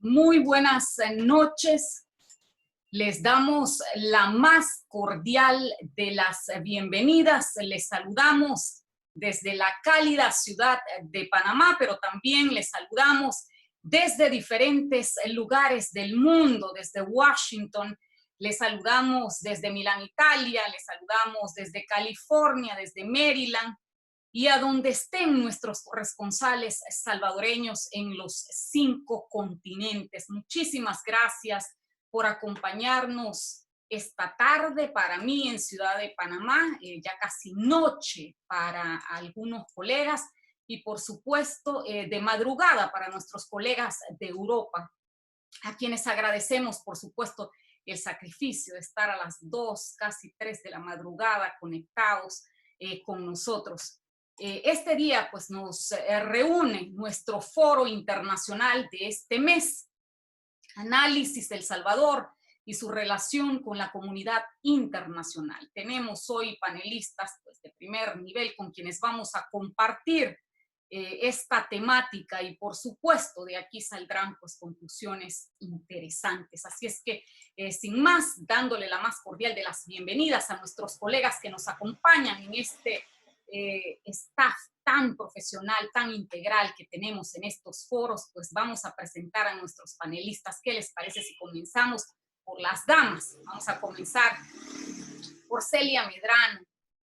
Muy buenas noches. Les damos la más cordial de las bienvenidas. Les saludamos desde la cálida ciudad de Panamá, pero también les saludamos desde diferentes lugares del mundo, desde Washington, les saludamos desde Milán, Italia, les saludamos desde California, desde Maryland, y a donde estén nuestros corresponsales salvadoreños en los 5 continentes. Muchísimas gracias por acompañarnos esta tarde, para mí en Ciudad de Panamá, ya casi noche para algunos colegas, y por supuesto de madrugada para nuestros colegas de Europa, a quienes agradecemos por supuesto el sacrificio de estar a las 2, casi 3 de la madrugada conectados con nosotros. Este día pues nos reúne nuestro foro internacional de este mes, Análisis del Salvador y su relación con la comunidad internacional. Tenemos hoy panelistas pues, de primer nivel con quienes vamos a compartir esta temática, y por supuesto de aquí saldrán pues conclusiones interesantes. Así es que sin más, dándole la más cordial de las bienvenidas a nuestros colegas que nos acompañan en este staff tan profesional, tan integral que tenemos en estos foros, pues vamos a presentar a nuestros panelistas. ¿Qué les parece si comenzamos por las damas? Vamos a comenzar por Celia Medrano.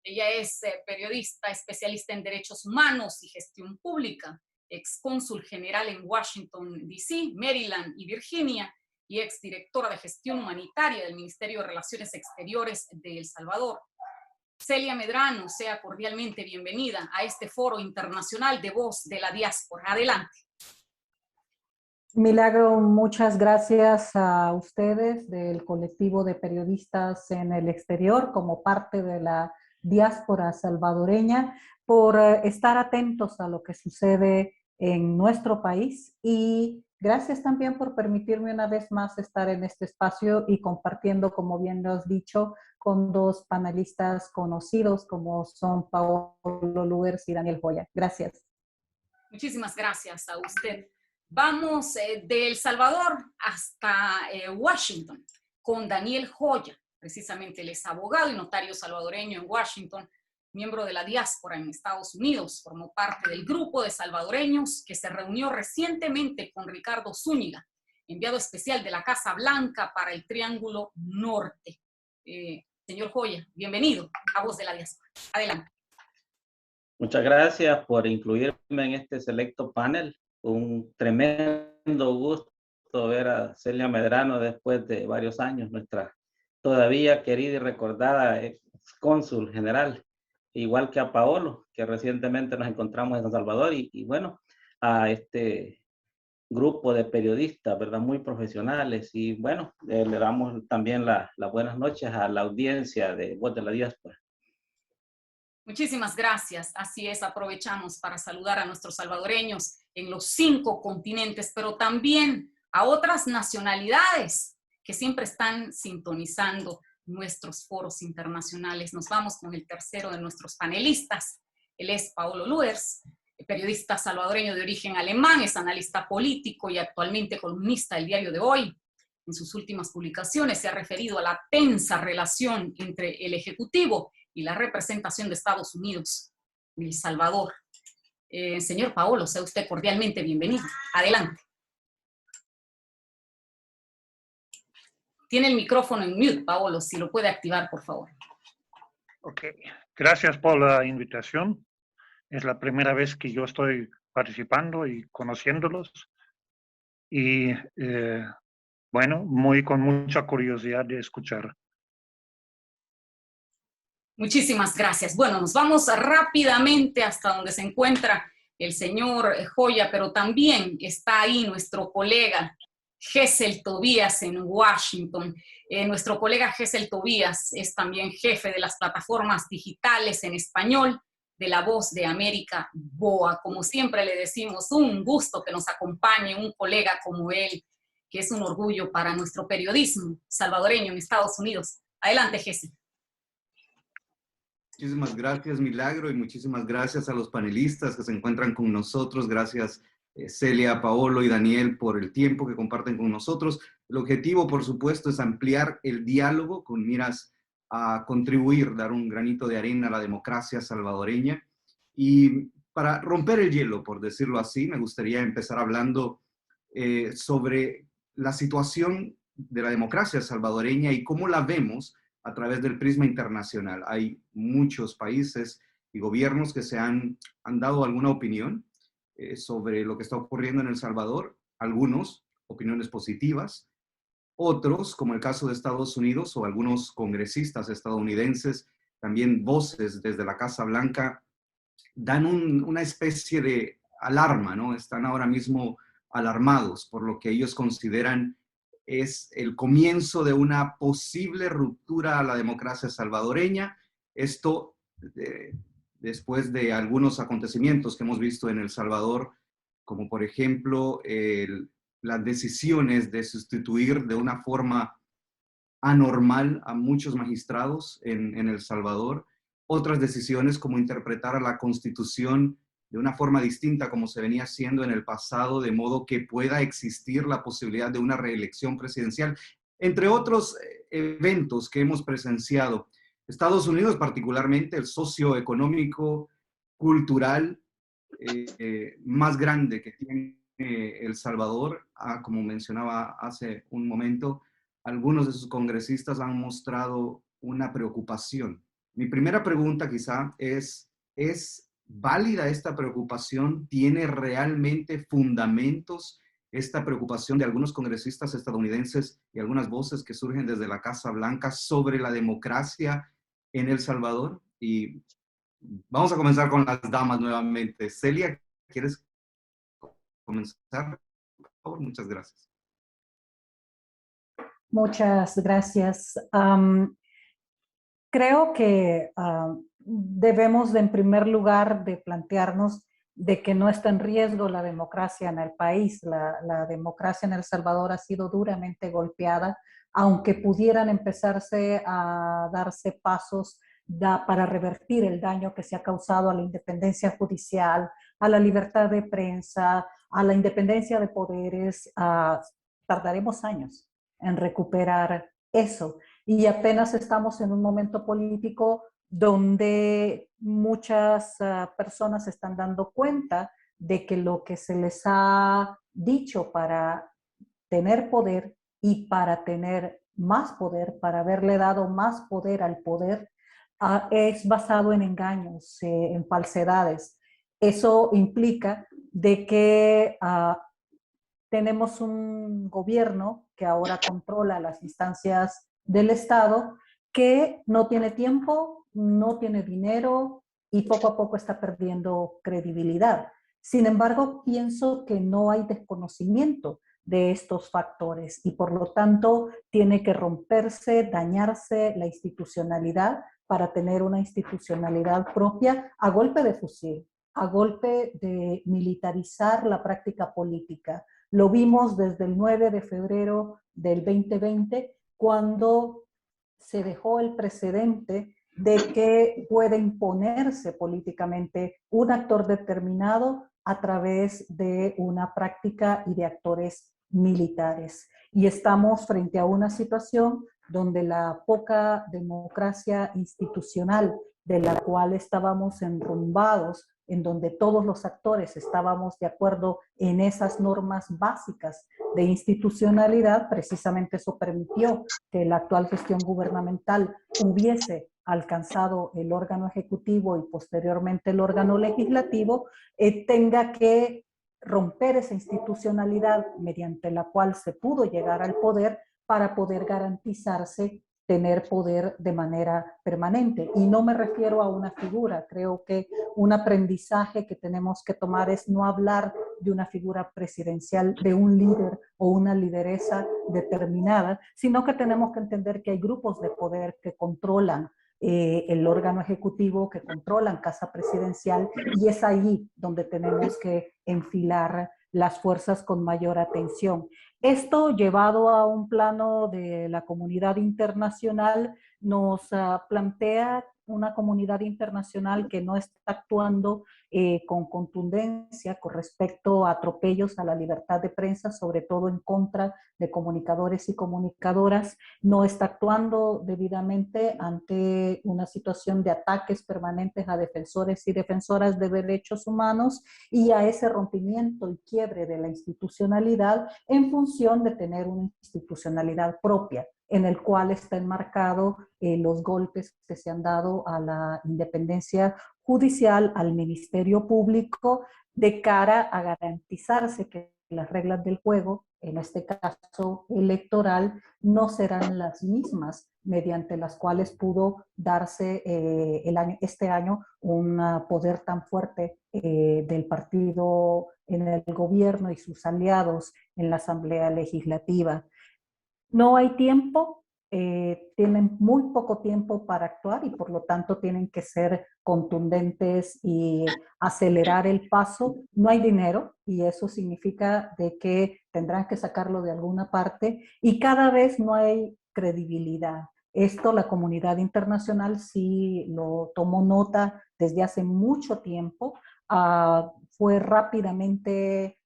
Ella es periodista, especialista en derechos humanos y gestión pública, excónsul general en Washington, D.C., Maryland y Virginia, y exdirectora de gestión humanitaria del Ministerio de Relaciones Exteriores de El Salvador. Celia Medrano, sea cordialmente bienvenida a este foro internacional de Voz de la Diáspora. Adelante. Milagro, muchas gracias a ustedes del colectivo de periodistas en el exterior como parte de la diáspora salvadoreña por estar atentos a lo que sucede en nuestro país, y gracias también por permitirme una vez más estar en este espacio y compartiendo, como bien lo has dicho, con 2 panelistas conocidos como son Paolo Luers y Daniel Joya. Gracias. Muchísimas gracias a usted. Vamos de El Salvador hasta Washington con Daniel Joya. Precisamente él es abogado y notario salvadoreño en Washington, miembro de la diáspora en Estados Unidos, formó parte del grupo de salvadoreños que se reunió recientemente con Ricardo Zúñiga, enviado especial de la Casa Blanca para el Triángulo Norte. Señor Joya, bienvenido a Voz de la Diáspora. Adelante. Muchas gracias por incluirme en este selecto panel. Un tremendo gusto ver a Celia Medrano después de varios años, nuestra todavía querida y recordada excónsul general, igual que a Paolo, que recientemente nos encontramos en San Salvador, y bueno, a este grupo de periodistas, ¿verdad? Muy profesionales, y bueno, le damos también las buenas noches a la audiencia de Voz de la Diáspora. Muchísimas gracias. Así es, aprovechamos para saludar a nuestros salvadoreños en los 5 continentes, pero también a otras nacionalidades que siempre están sintonizando nuestros foros internacionales. Nos vamos con el tercero de nuestros panelistas. Él es Paolo Luers, periodista salvadoreño de origen alemán, es analista político y actualmente columnista del Diario de Hoy. En sus últimas publicaciones se ha referido a la tensa relación entre el Ejecutivo y la representación de Estados Unidos en El Salvador. Señor Paolo, sea usted cordialmente bienvenido. Adelante. Tiene el micrófono en mute, Paolo, si lo puede activar, por favor. Ok, gracias por la invitación. Es la primera vez que yo estoy participando y conociéndolos. Y bueno, con mucha curiosidad de escuchar. Muchísimas gracias. Bueno, nos vamos rápidamente hasta donde se encuentra el señor Joya, pero también está ahí nuestro colega Gesell Tobías en Washington. Nuestro colega Gesell Tobías es también jefe de las plataformas digitales en español de La Voz de América, BOA. Como siempre le decimos, un gusto que nos acompañe un colega como él, que es un orgullo para nuestro periodismo salvadoreño en Estados Unidos. Adelante, Gesell. Muchísimas gracias, Milagro, y muchísimas gracias a los panelistas que se encuentran con nosotros. Gracias Celia, Paolo y Daniel, por el tiempo que comparten con nosotros. El objetivo, por supuesto, es ampliar el diálogo con miras a contribuir, dar un granito de arena a la democracia salvadoreña. Y para romper el hielo, por decirlo así, me gustaría empezar hablando sobre la situación de la democracia salvadoreña y cómo la vemos a través del prisma internacional. Hay muchos países y gobiernos que se han dado alguna opinión sobre lo que está ocurriendo en El Salvador, algunos opiniones positivas, otros, como el caso de Estados Unidos o algunos congresistas estadounidenses, también voces desde la Casa Blanca, dan una especie de alarma, ¿no? Están ahora mismo alarmados por lo que ellos consideran es el comienzo de una posible ruptura a la democracia salvadoreña. Esto después de algunos acontecimientos que hemos visto en El Salvador, como por ejemplo las decisiones de sustituir de una forma anormal a muchos magistrados en El Salvador, otras decisiones como interpretar a la Constitución de una forma distinta como se venía haciendo en el pasado, de modo que pueda existir la posibilidad de una reelección presidencial, entre otros eventos que hemos presenciado. Estados Unidos, particularmente el socioeconómico, cultural más grande que tiene El Salvador, como mencionaba hace un momento, algunos de sus congresistas han mostrado una preocupación. Mi primera pregunta quizá ¿es válida esta preocupación? ¿Tiene realmente fundamentos esta preocupación de algunos congresistas estadounidenses y algunas voces que surgen desde la Casa Blanca sobre la democracia en El Salvador? Y vamos a comenzar con las damas nuevamente. Celia, ¿quieres comenzar? Por favor, muchas gracias. Muchas gracias. Creo que debemos de, en primer lugar, de plantearnos de que no está en riesgo la democracia en el país. La democracia en El Salvador ha sido duramente golpeada, aunque pudieran empezarse a darse pasos para revertir el daño que se ha causado a la independencia judicial, a la libertad de prensa, a la independencia de poderes. Tardaremos años en recuperar eso. Y apenas estamos en un momento político donde muchas personas se están dando cuenta de que lo que se les ha dicho para tener poder y para tener más poder, para haberle dado más poder al poder, es basado en engaños, en falsedades. Eso implica de que tenemos un gobierno que ahora controla las instancias del Estado, que no tiene tiempo, no tiene dinero y poco a poco está perdiendo credibilidad. Sin embargo, pienso que no hay desconocimiento de estos factores y por lo tanto tiene que romperse, dañarse la institucionalidad para tener una institucionalidad propia a golpe de fusil, a golpe de militarizar la práctica política. Lo vimos desde el 9 de febrero del 2020, cuando se dejó el precedente de que puede imponerse políticamente un actor determinado a través de una práctica y de actores militares. Y estamos frente a una situación donde la poca democracia institucional de la cual estábamos enrumbados, en donde todos los actores estábamos de acuerdo en esas normas básicas de institucionalidad, precisamente eso permitió que la actual gestión gubernamental hubiese alcanzado el órgano ejecutivo y posteriormente el órgano legislativo, tenga que romper esa institucionalidad mediante la cual se pudo llegar al poder para poder garantizarse tener poder de manera permanente. Y no me refiero a una figura, creo que un aprendizaje que tenemos que tomar es no hablar de una figura presidencial, de un líder o una lideresa determinada, sino que tenemos que entender que hay grupos de poder que controlan el órgano ejecutivo, que controlan Casa Presidencial, y es ahí donde tenemos que enfilar las fuerzas con mayor atención. Esto, llevado a un plano de la comunidad internacional, nos plantea una comunidad internacional que no está actuando con contundencia con respecto a atropellos a la libertad de prensa, sobre todo en contra de comunicadores y comunicadoras, no está actuando debidamente ante una situación de ataques permanentes a defensores y defensoras de derechos humanos y a ese rompimiento y quiebre de la institucionalidad en función de tener una institucionalidad propia, en el cual está enmarcado los golpes que se han dado a la independencia judicial, al Ministerio Público, de cara a garantizarse que las reglas del juego, en este caso electoral, no serán las mismas mediante las cuales pudo darse este año un poder tan fuerte del partido en el gobierno y sus aliados en la Asamblea Legislativa. No hay tiempo, tienen muy poco tiempo para actuar y por lo tanto tienen que ser contundentes y acelerar el paso. No hay dinero y eso significa de que tendrán que sacarlo de alguna parte y cada vez no hay credibilidad. Esto la comunidad internacional sí lo tomó nota desde hace mucho tiempo. Fue rápidamente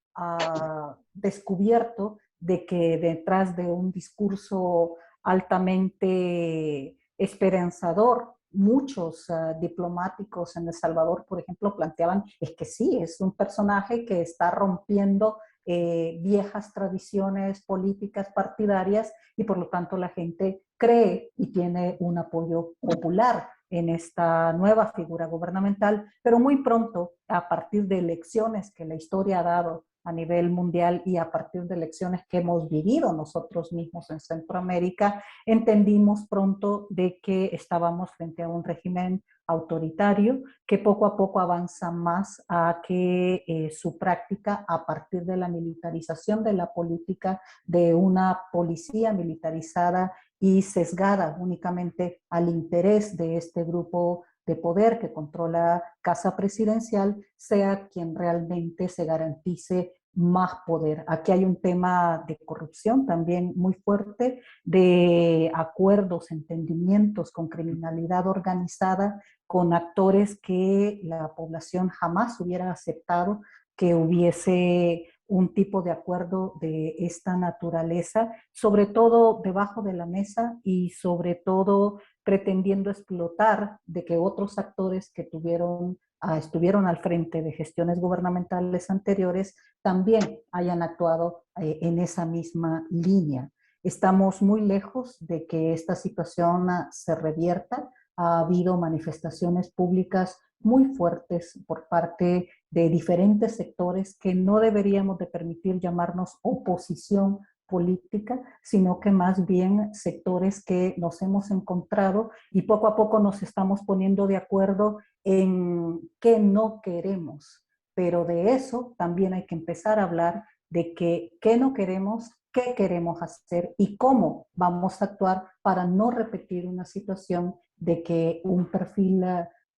descubierto de que detrás de un discurso altamente esperanzador, muchos diplomáticos en El Salvador, por ejemplo, planteaban es que sí, es un personaje que está rompiendo viejas tradiciones políticas partidarias y por lo tanto la gente cree y tiene un apoyo popular en esta nueva figura gubernamental, pero muy pronto, a partir de elecciones que la historia ha dado a nivel mundial y a partir de elecciones que hemos vivido nosotros mismos en Centroamérica, entendimos pronto de que estábamos frente a un régimen autoritario que poco a poco avanza más a que su práctica, a partir de la militarización de la política, de una policía militarizada y sesgada únicamente al interés de este grupo de poder que controla Casa Presidencial, sea quien realmente se garantice más poder. Aquí hay un tema de corrupción también muy fuerte, de acuerdos, entendimientos con criminalidad organizada, con actores que la población jamás hubiera aceptado que hubiese un tipo de acuerdo de esta naturaleza, sobre todo debajo de la mesa y sobre todo pretendiendo explotar de que otros actores que estuvieron al frente de gestiones gubernamentales anteriores también hayan actuado en esa misma línea. Estamos muy lejos de que esta situación se revierta. Ha habido manifestaciones públicas muy fuertes por parte de diferentes sectores que no deberíamos de permitir llamarnos oposición política, sino que más bien sectores que nos hemos encontrado y poco a poco nos estamos poniendo de acuerdo en qué no queremos. Pero de eso también hay que empezar a hablar de qué no queremos, qué queremos hacer y cómo vamos a actuar para no repetir una situación de que un perfil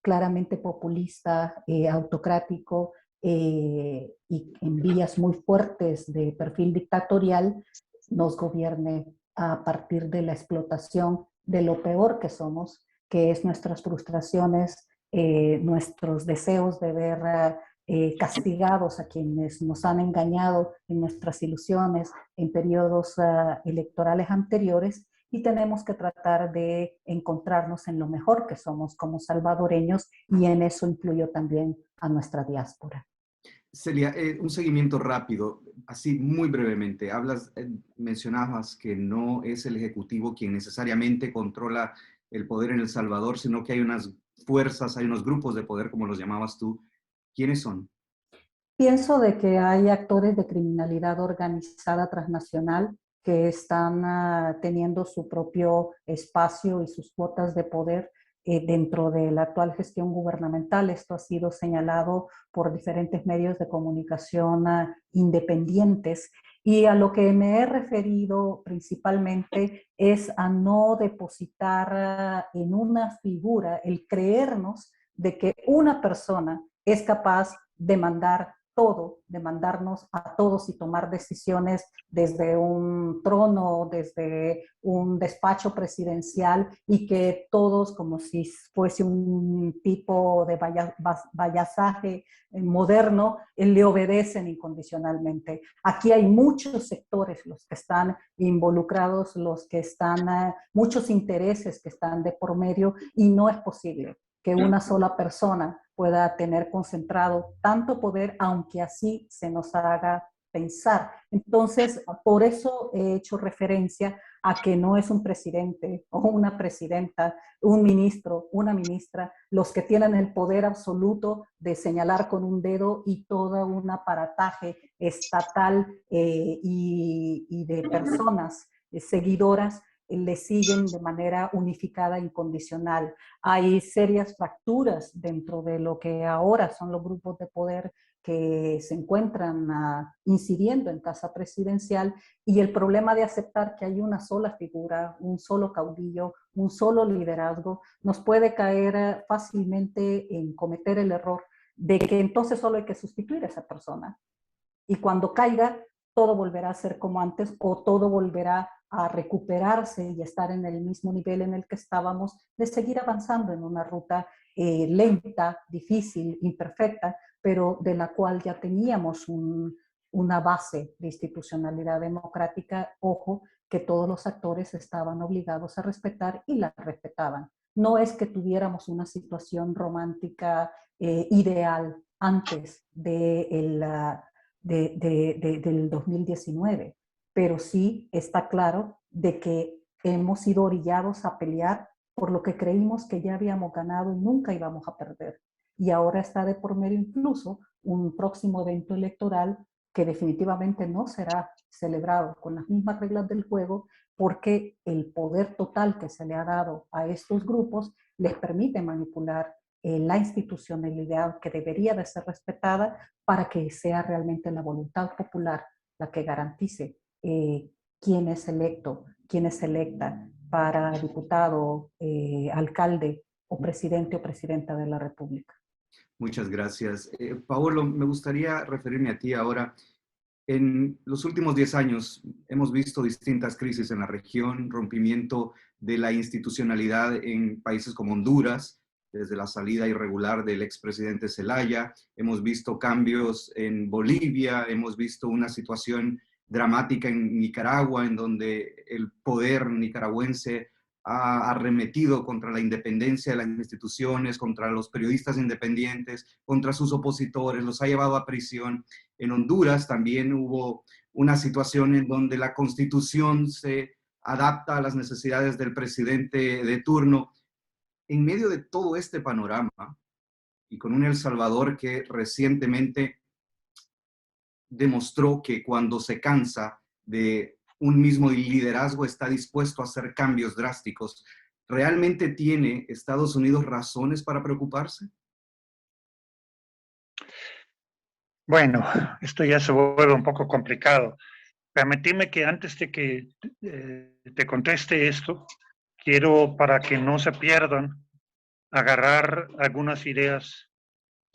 claramente populista, autocrático y en vías muy fuertes de perfil dictatorial nos gobierne a partir de la explotación de lo peor que somos, que es nuestras frustraciones, nuestros deseos de ver castigados a quienes nos han engañado en nuestras ilusiones en periodos electorales anteriores, y tenemos que tratar de encontrarnos en lo mejor que somos como salvadoreños, y en eso incluyo también a nuestra diáspora. Celia, un seguimiento rápido, así muy brevemente. Mencionabas que no es el Ejecutivo quien necesariamente controla el poder en El Salvador, sino que hay unas fuerzas, hay unos grupos de poder, como los llamabas tú. ¿Quiénes son? Pienso de que hay actores de criminalidad organizada transnacional que están teniendo su propio espacio y sus cuotas de poder dentro de la actual gestión gubernamental. Esto ha sido señalado por diferentes medios de comunicación independientes, y a lo que me he referido principalmente es a no depositar en una figura el creernos de que una persona es capaz de mandar todo, de mandarnos a todos y tomar decisiones desde un trono, desde un despacho presidencial, y que todos, como si fuese un tipo de vallazaje moderno, le obedecen incondicionalmente. Aquí hay muchos sectores los que están involucrados, los que están, muchos intereses que están de por medio, y no es posible que una sola persona pueda tener concentrado tanto poder, aunque así se nos haga pensar. Entonces, por eso he hecho referencia a que no es un presidente o una presidenta, un ministro, una ministra, los que tienen el poder absoluto de señalar con un dedo, y todo un aparataje estatal y de personas seguidoras le siguen de manera unificada, incondicional. Hay serias fracturas dentro de lo que ahora son los grupos de poder que se encuentran incidiendo en Casa Presidencial, y el problema de aceptar que hay una sola figura, un solo caudillo, un solo liderazgo, nos puede caer fácilmente en cometer el error de que entonces solo hay que sustituir a esa persona. Y cuando caiga, todo volverá a ser como antes, o todo volverá a recuperarse y estar en el mismo nivel en el que estábamos, de seguir avanzando en una ruta lenta, difícil, imperfecta, pero de la cual ya teníamos una base de institucionalidad democrática, ojo, que todos los actores estaban obligados a respetar y la respetaban. No es que tuviéramos una situación romántica ideal antes del 2019, pero sí está claro de que hemos sido orillados a pelear por lo que creímos que ya habíamos ganado y nunca íbamos a perder. Y ahora está de por medio incluso un próximo evento electoral que definitivamente no será celebrado con las mismas reglas del juego, porque el poder total que se le ha dado a estos grupos les permite manipular la institucionalidad que debería de ser respetada, para que sea realmente la voluntad popular la que garantice quién es electo, quién es electa para diputado, alcalde o presidenta de la República. Muchas gracias. Paolo, me gustaría referirme a ti ahora. En los últimos 10 años hemos visto distintas crisis en la región, rompimiento de la institucionalidad en países como Honduras, desde la salida irregular del expresidente Zelaya, hemos visto cambios en Bolivia, hemos visto una situación dramática en Nicaragua, en donde el poder nicaragüense ha arremetido contra la independencia de las instituciones, contra los periodistas independientes, contra sus opositores, los ha llevado a prisión. En Honduras también hubo una situación en donde la Constitución se adapta a las necesidades del presidente de turno. En medio de todo este panorama, y con un El Salvador que recientemente demostró que cuando se cansa de un mismo liderazgo está dispuesto a hacer cambios drásticos, ¿realmente tiene Estados Unidos razones para preocuparse? Bueno, esto ya se vuelve un poco complicado. Permíteme que antes de que te conteste esto, quiero, para que no se pierdan, agarrar algunas ideas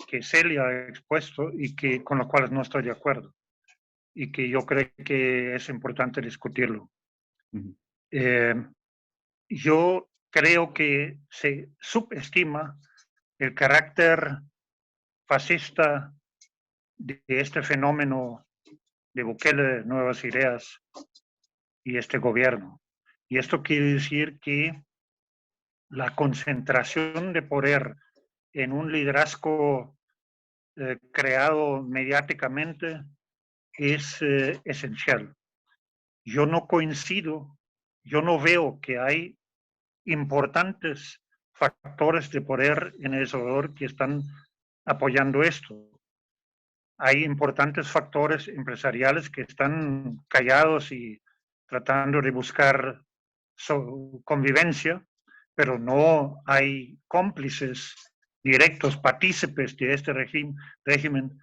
que Celia ha expuesto y que, con las cuales no estoy de acuerdo, y que yo creo que es importante discutirlo. Yo creo que se subestima el carácter fascista de este fenómeno de Bukele, Nuevas Ideas y este gobierno. Y esto quiere decir que la concentración de poder en un liderazgo creado mediáticamente es esencial. Yo no coincido, yo no veo que hay importantes factores de poder en El Salvador que están apoyando esto. Hay importantes factores empresariales que están callados y tratando de buscar convivencia, pero no hay cómplices directos, partícipes de este régimen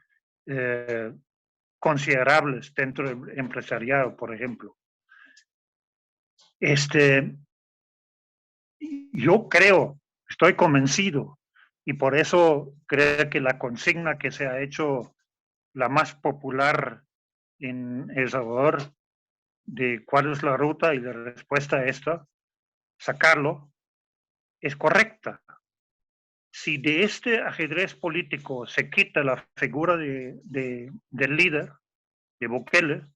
considerables dentro del empresariado, por ejemplo. Yo creo, estoy convencido, y por eso creo que la consigna que se ha hecho la más popular en El Salvador, de cuál es la ruta y la respuesta a esta, sacarlo, es correcta. Si de este ajedrez político se quita la figura del líder, de Bukele,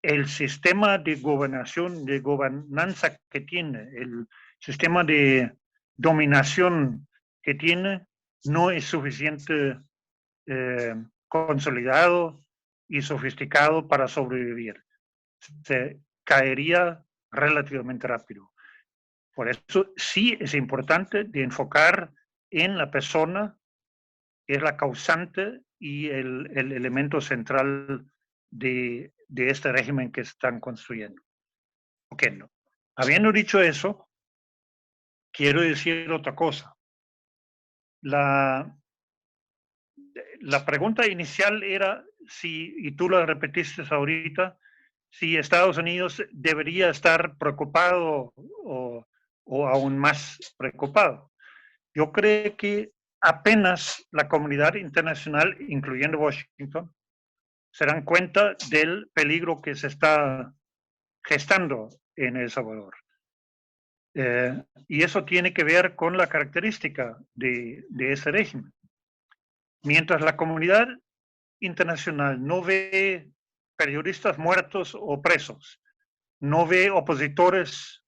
el sistema de gobernación, de gobernanza que tiene, el sistema de dominación que tiene, no es suficiente consolidado y sofisticado para sobrevivir. Se caería relativamente rápido. Por eso sí es importante de enfocar en la persona, que es la causante y el elemento central de este régimen que están construyendo. Ok, no. Habiendo dicho eso, quiero decir otra cosa. La pregunta inicial era si, y tú la repetiste ahorita, si Estados Unidos debería estar preocupado o aún más preocupado. Yo creo que apenas la comunidad internacional, incluyendo Washington, se dan cuenta del peligro que se está gestando en El Salvador. Y eso tiene que ver con la característica de ese régimen. Mientras la comunidad internacional no ve periodistas muertos o presos, no ve opositores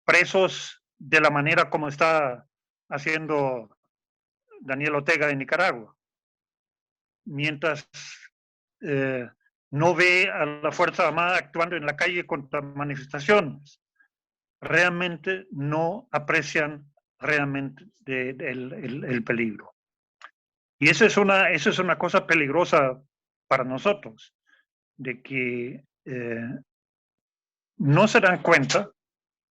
presos de la manera como está haciendo Daniel Ortega en Nicaragua, mientras no ve a la Fuerza Armada actuando en la calle contra manifestaciones, realmente no aprecian realmente el peligro. Y eso es una cosa peligrosa para nosotros, de que no se dan cuenta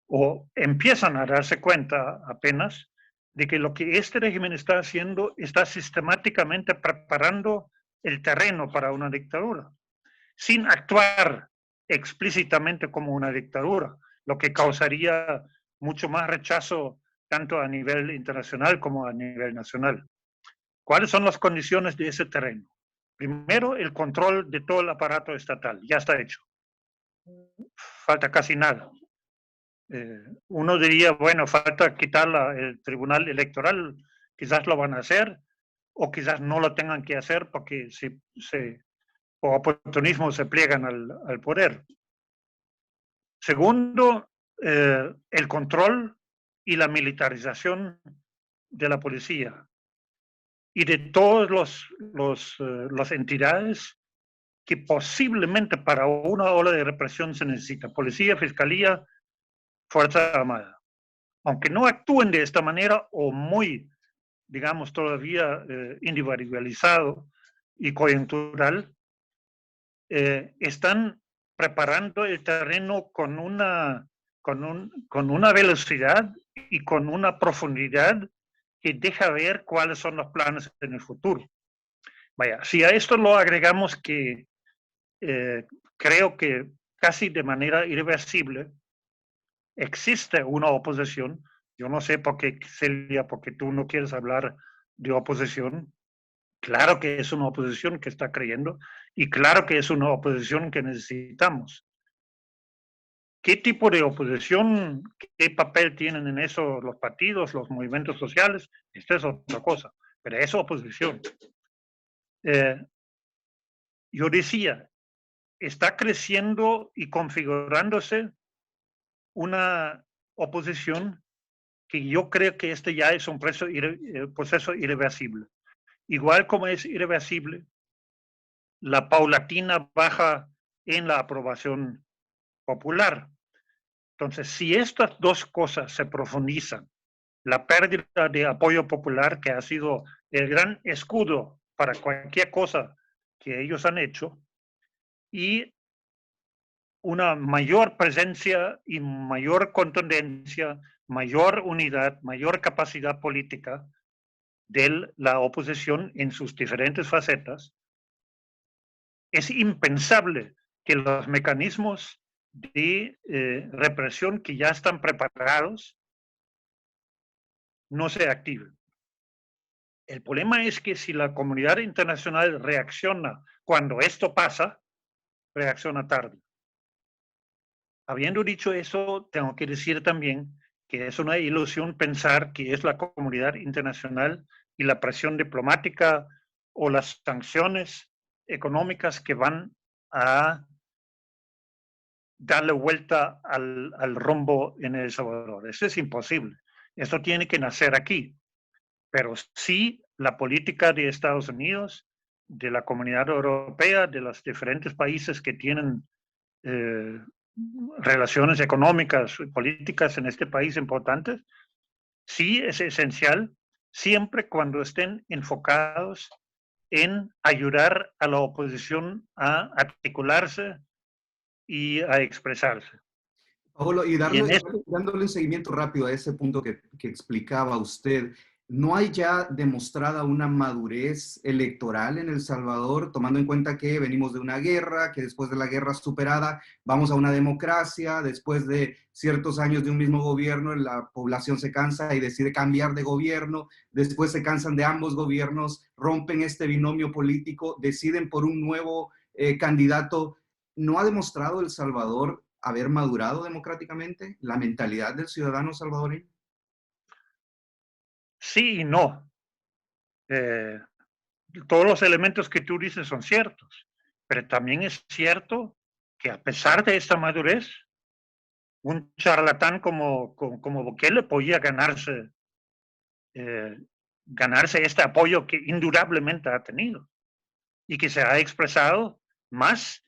o empiezan a darse cuenta apenas de que lo que este régimen está haciendo está sistemáticamente preparando el terreno para una dictadura, sin actuar explícitamente como una dictadura, lo que causaría mucho más rechazo tanto a nivel internacional como a nivel nacional. ¿Cuáles son las condiciones de ese terreno? Primero, el control de todo el aparato estatal, ya está hecho. Falta casi nada. Uno diría, bueno, falta quitar el tribunal electoral, quizás lo van a hacer, o quizás no lo tengan que hacer porque por oportunismo se pliegan al poder. Segundo, el control y la militarización de la policía y de todas las entidades que posiblemente para una ola de represión se necesita. Policía, fiscalía, Fuerza Armada. Aunque no actúen de esta manera o muy, digamos, todavía individualizado y coyuntural, están preparando el terreno con una velocidad y con una profundidad que deja ver cuáles son los planes en el futuro. Vaya, si a esto lo agregamos que creo que casi de manera irreversible existe una oposición. Yo no sé por qué, Celia, porque tú no quieres hablar de oposición. Claro que es una oposición que está creyendo y claro que es una oposición que necesitamos. ¿Qué tipo de oposición, qué papel tienen en eso los partidos, los movimientos sociales? Esta es otra cosa, pero es oposición. Yo decía, está creciendo y configurándose una oposición que yo creo que este ya es un proceso irreversible. Igual como es irreversible la paulatina baja en la aprobación popular. Entonces, si estas dos cosas se profundizan, la pérdida de apoyo popular, que ha sido el gran escudo para cualquier cosa que ellos han hecho, y una mayor presencia y mayor contundencia, mayor unidad, mayor capacidad política de la oposición en sus diferentes facetas, es impensable que los mecanismos de represión que ya están preparados no se activen. El problema es que si la comunidad internacional reacciona cuando esto pasa, reacciona tarde. Habiendo dicho eso, tengo que decir también que es una ilusión pensar que es la comunidad internacional y la presión diplomática o las sanciones económicas que van a darle vuelta al rumbo en El Salvador. Eso es imposible. Eso tiene que nacer aquí. Pero sí la política de Estados Unidos, de la comunidad europea, de los diferentes países que tienen relaciones económicas y políticas en este país importantes, sí es esencial siempre cuando estén enfocados en ayudar a la oposición a articularse y a expresarse. Paolo, y Y en esto, dándole un seguimiento rápido a ese punto que explicaba usted, ¿no hay ya demostrada una madurez electoral en El Salvador, tomando en cuenta que venimos de una guerra, que después de la guerra superada vamos a una democracia, después de ciertos años de un mismo gobierno, la población se cansa y decide cambiar de gobierno, después se cansan de ambos gobiernos, rompen este binomio político, deciden por un nuevo candidato? ¿No ha demostrado El Salvador haber madurado democráticamente la mentalidad del ciudadano salvadoreño? sí y no. Todos los elementos que tú dices son ciertos, pero también es cierto que a pesar de esta madurez, un charlatán como Bukele podía ganarse este apoyo que indudablemente ha tenido y que se ha expresado más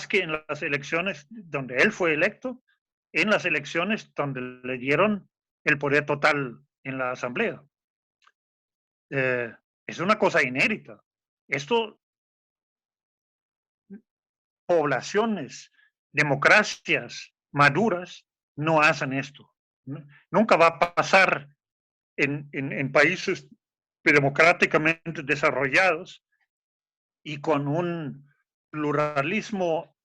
que en las elecciones donde él fue electo, en las elecciones donde le dieron el poder total en la asamblea. Es una cosa inédita. Esto, poblaciones, democracias maduras no hacen esto. Nunca va a pasar en países democráticamente desarrollados y con un pluralismo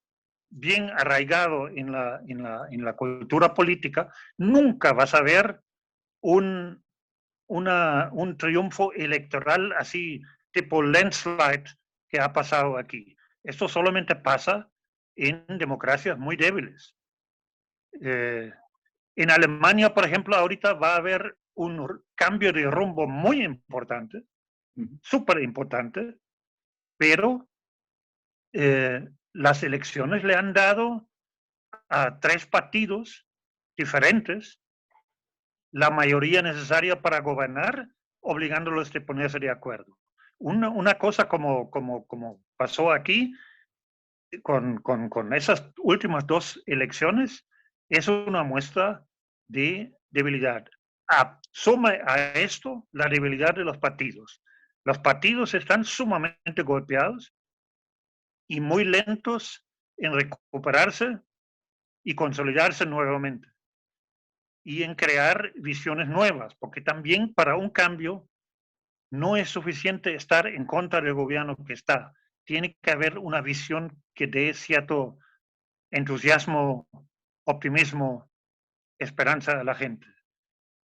bien arraigado en la cultura política, nunca vas a ver un triunfo electoral así tipo landslide que ha pasado aquí. Esto solamente pasa en democracias muy débiles. En Alemania, por ejemplo, ahorita va a haber un cambio de rumbo muy importante, súper importante, pero las elecciones le han dado a 3 partidos diferentes la mayoría necesaria para gobernar, obligándolos a ponerse de acuerdo. Una cosa como pasó aquí con esas últimas 2 elecciones es una muestra de debilidad. Suma a esto la debilidad de los partidos. Los partidos están sumamente golpeados y muy lentos en recuperarse y consolidarse nuevamente y en crear visiones nuevas, porque también para un cambio no es suficiente estar en contra del gobierno que está. Tiene que haber una visión que dé cierto entusiasmo, optimismo, esperanza a la gente.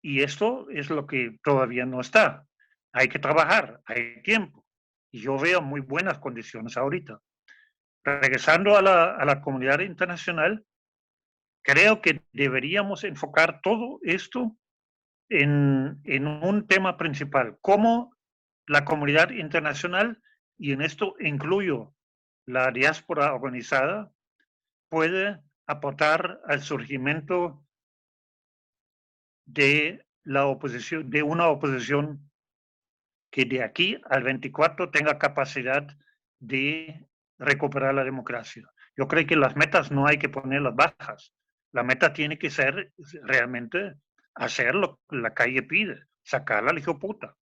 Y esto es lo que todavía no está. Hay que trabajar, hay tiempo. Y yo veo muy buenas condiciones ahorita. Regresando a la comunidad internacional, creo que deberíamos enfocar todo esto en un tema principal, cómo la comunidad internacional, y en esto incluyo la diáspora organizada, puede aportar al surgimiento de la oposición, de una oposición que de aquí al 24 tenga capacidad de recuperar la democracia. Yo creo que las metas no hay que ponerlas bajas. La meta tiene que ser realmente hacer lo que la calle pide, sacarla al hijo puta.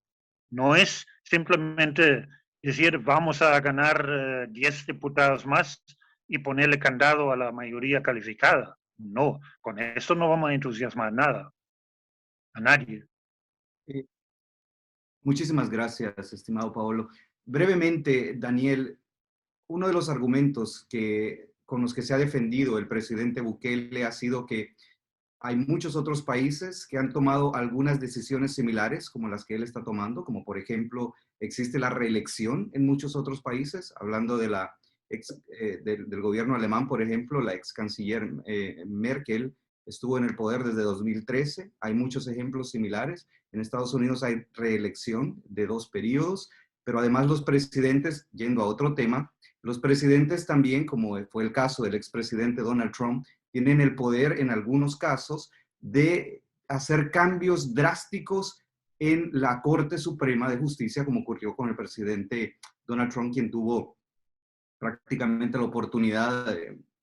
No es simplemente decir vamos a ganar 10 diputados más y ponerle candado a la mayoría calificada. No, con eso no vamos a entusiasmar nada, a nadie. Muchísimas gracias, estimado Paolo. Brevemente, Daniel, uno de los argumentos con los que se ha defendido el presidente Bukele ha sido que Hay muchos otros países que han tomado algunas decisiones similares como las que él está tomando, como por ejemplo, existe la reelección en muchos otros países, hablando de del gobierno alemán, por ejemplo, la ex canciller Merkel estuvo en el poder desde 2013. Hay muchos ejemplos similares. En Estados Unidos hay reelección de 2 periodos, pero además los presidentes, yendo a otro tema, los presidentes también, como fue el caso del expresidente Donald Trump, tienen el poder en algunos casos de hacer cambios drásticos en la Corte Suprema de Justicia, como ocurrió con el presidente Donald Trump, quien tuvo prácticamente la oportunidad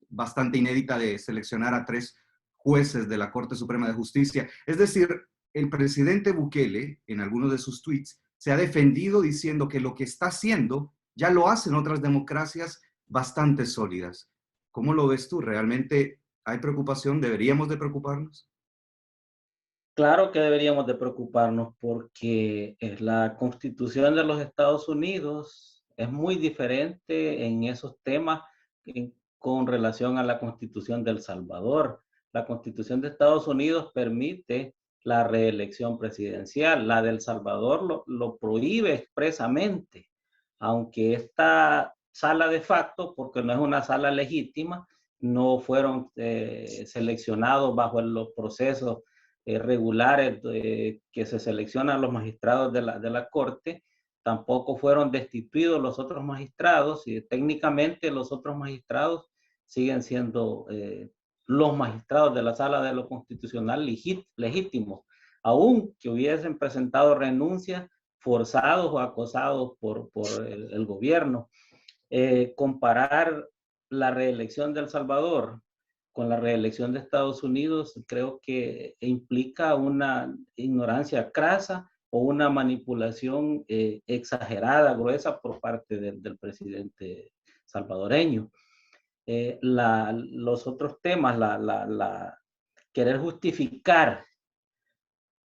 bastante inédita de seleccionar a 3 jueces de la Corte Suprema de Justicia. Es decir, el presidente Bukele, en algunos de sus tweets, se ha defendido diciendo que lo que está haciendo ya lo hacen otras democracias bastante sólidas. ¿Cómo lo ves tú? ¿Realmente hay preocupación? ¿Deberíamos de preocuparnos? Claro que deberíamos de preocuparnos porque la Constitución de los Estados Unidos es muy diferente en esos temas con relación a la Constitución de El Salvador. La Constitución de Estados Unidos permite la reelección presidencial. La de El Salvador lo prohíbe expresamente, aunque esta sala de facto, porque no es una sala legítima, no fueron seleccionados bajo los procesos regulares que se seleccionan los magistrados de la Corte, tampoco fueron destituidos los otros magistrados y técnicamente los otros magistrados siguen siendo los magistrados de la Sala de lo Constitucional legítimos, aun que hubiesen presentado renuncias forzados o acosados por el gobierno. Comparar la reelección de El Salvador con la reelección de Estados Unidos, creo que implica una ignorancia crasa o una manipulación exagerada, gruesa por parte del presidente salvadoreño. Los otros temas, querer justificar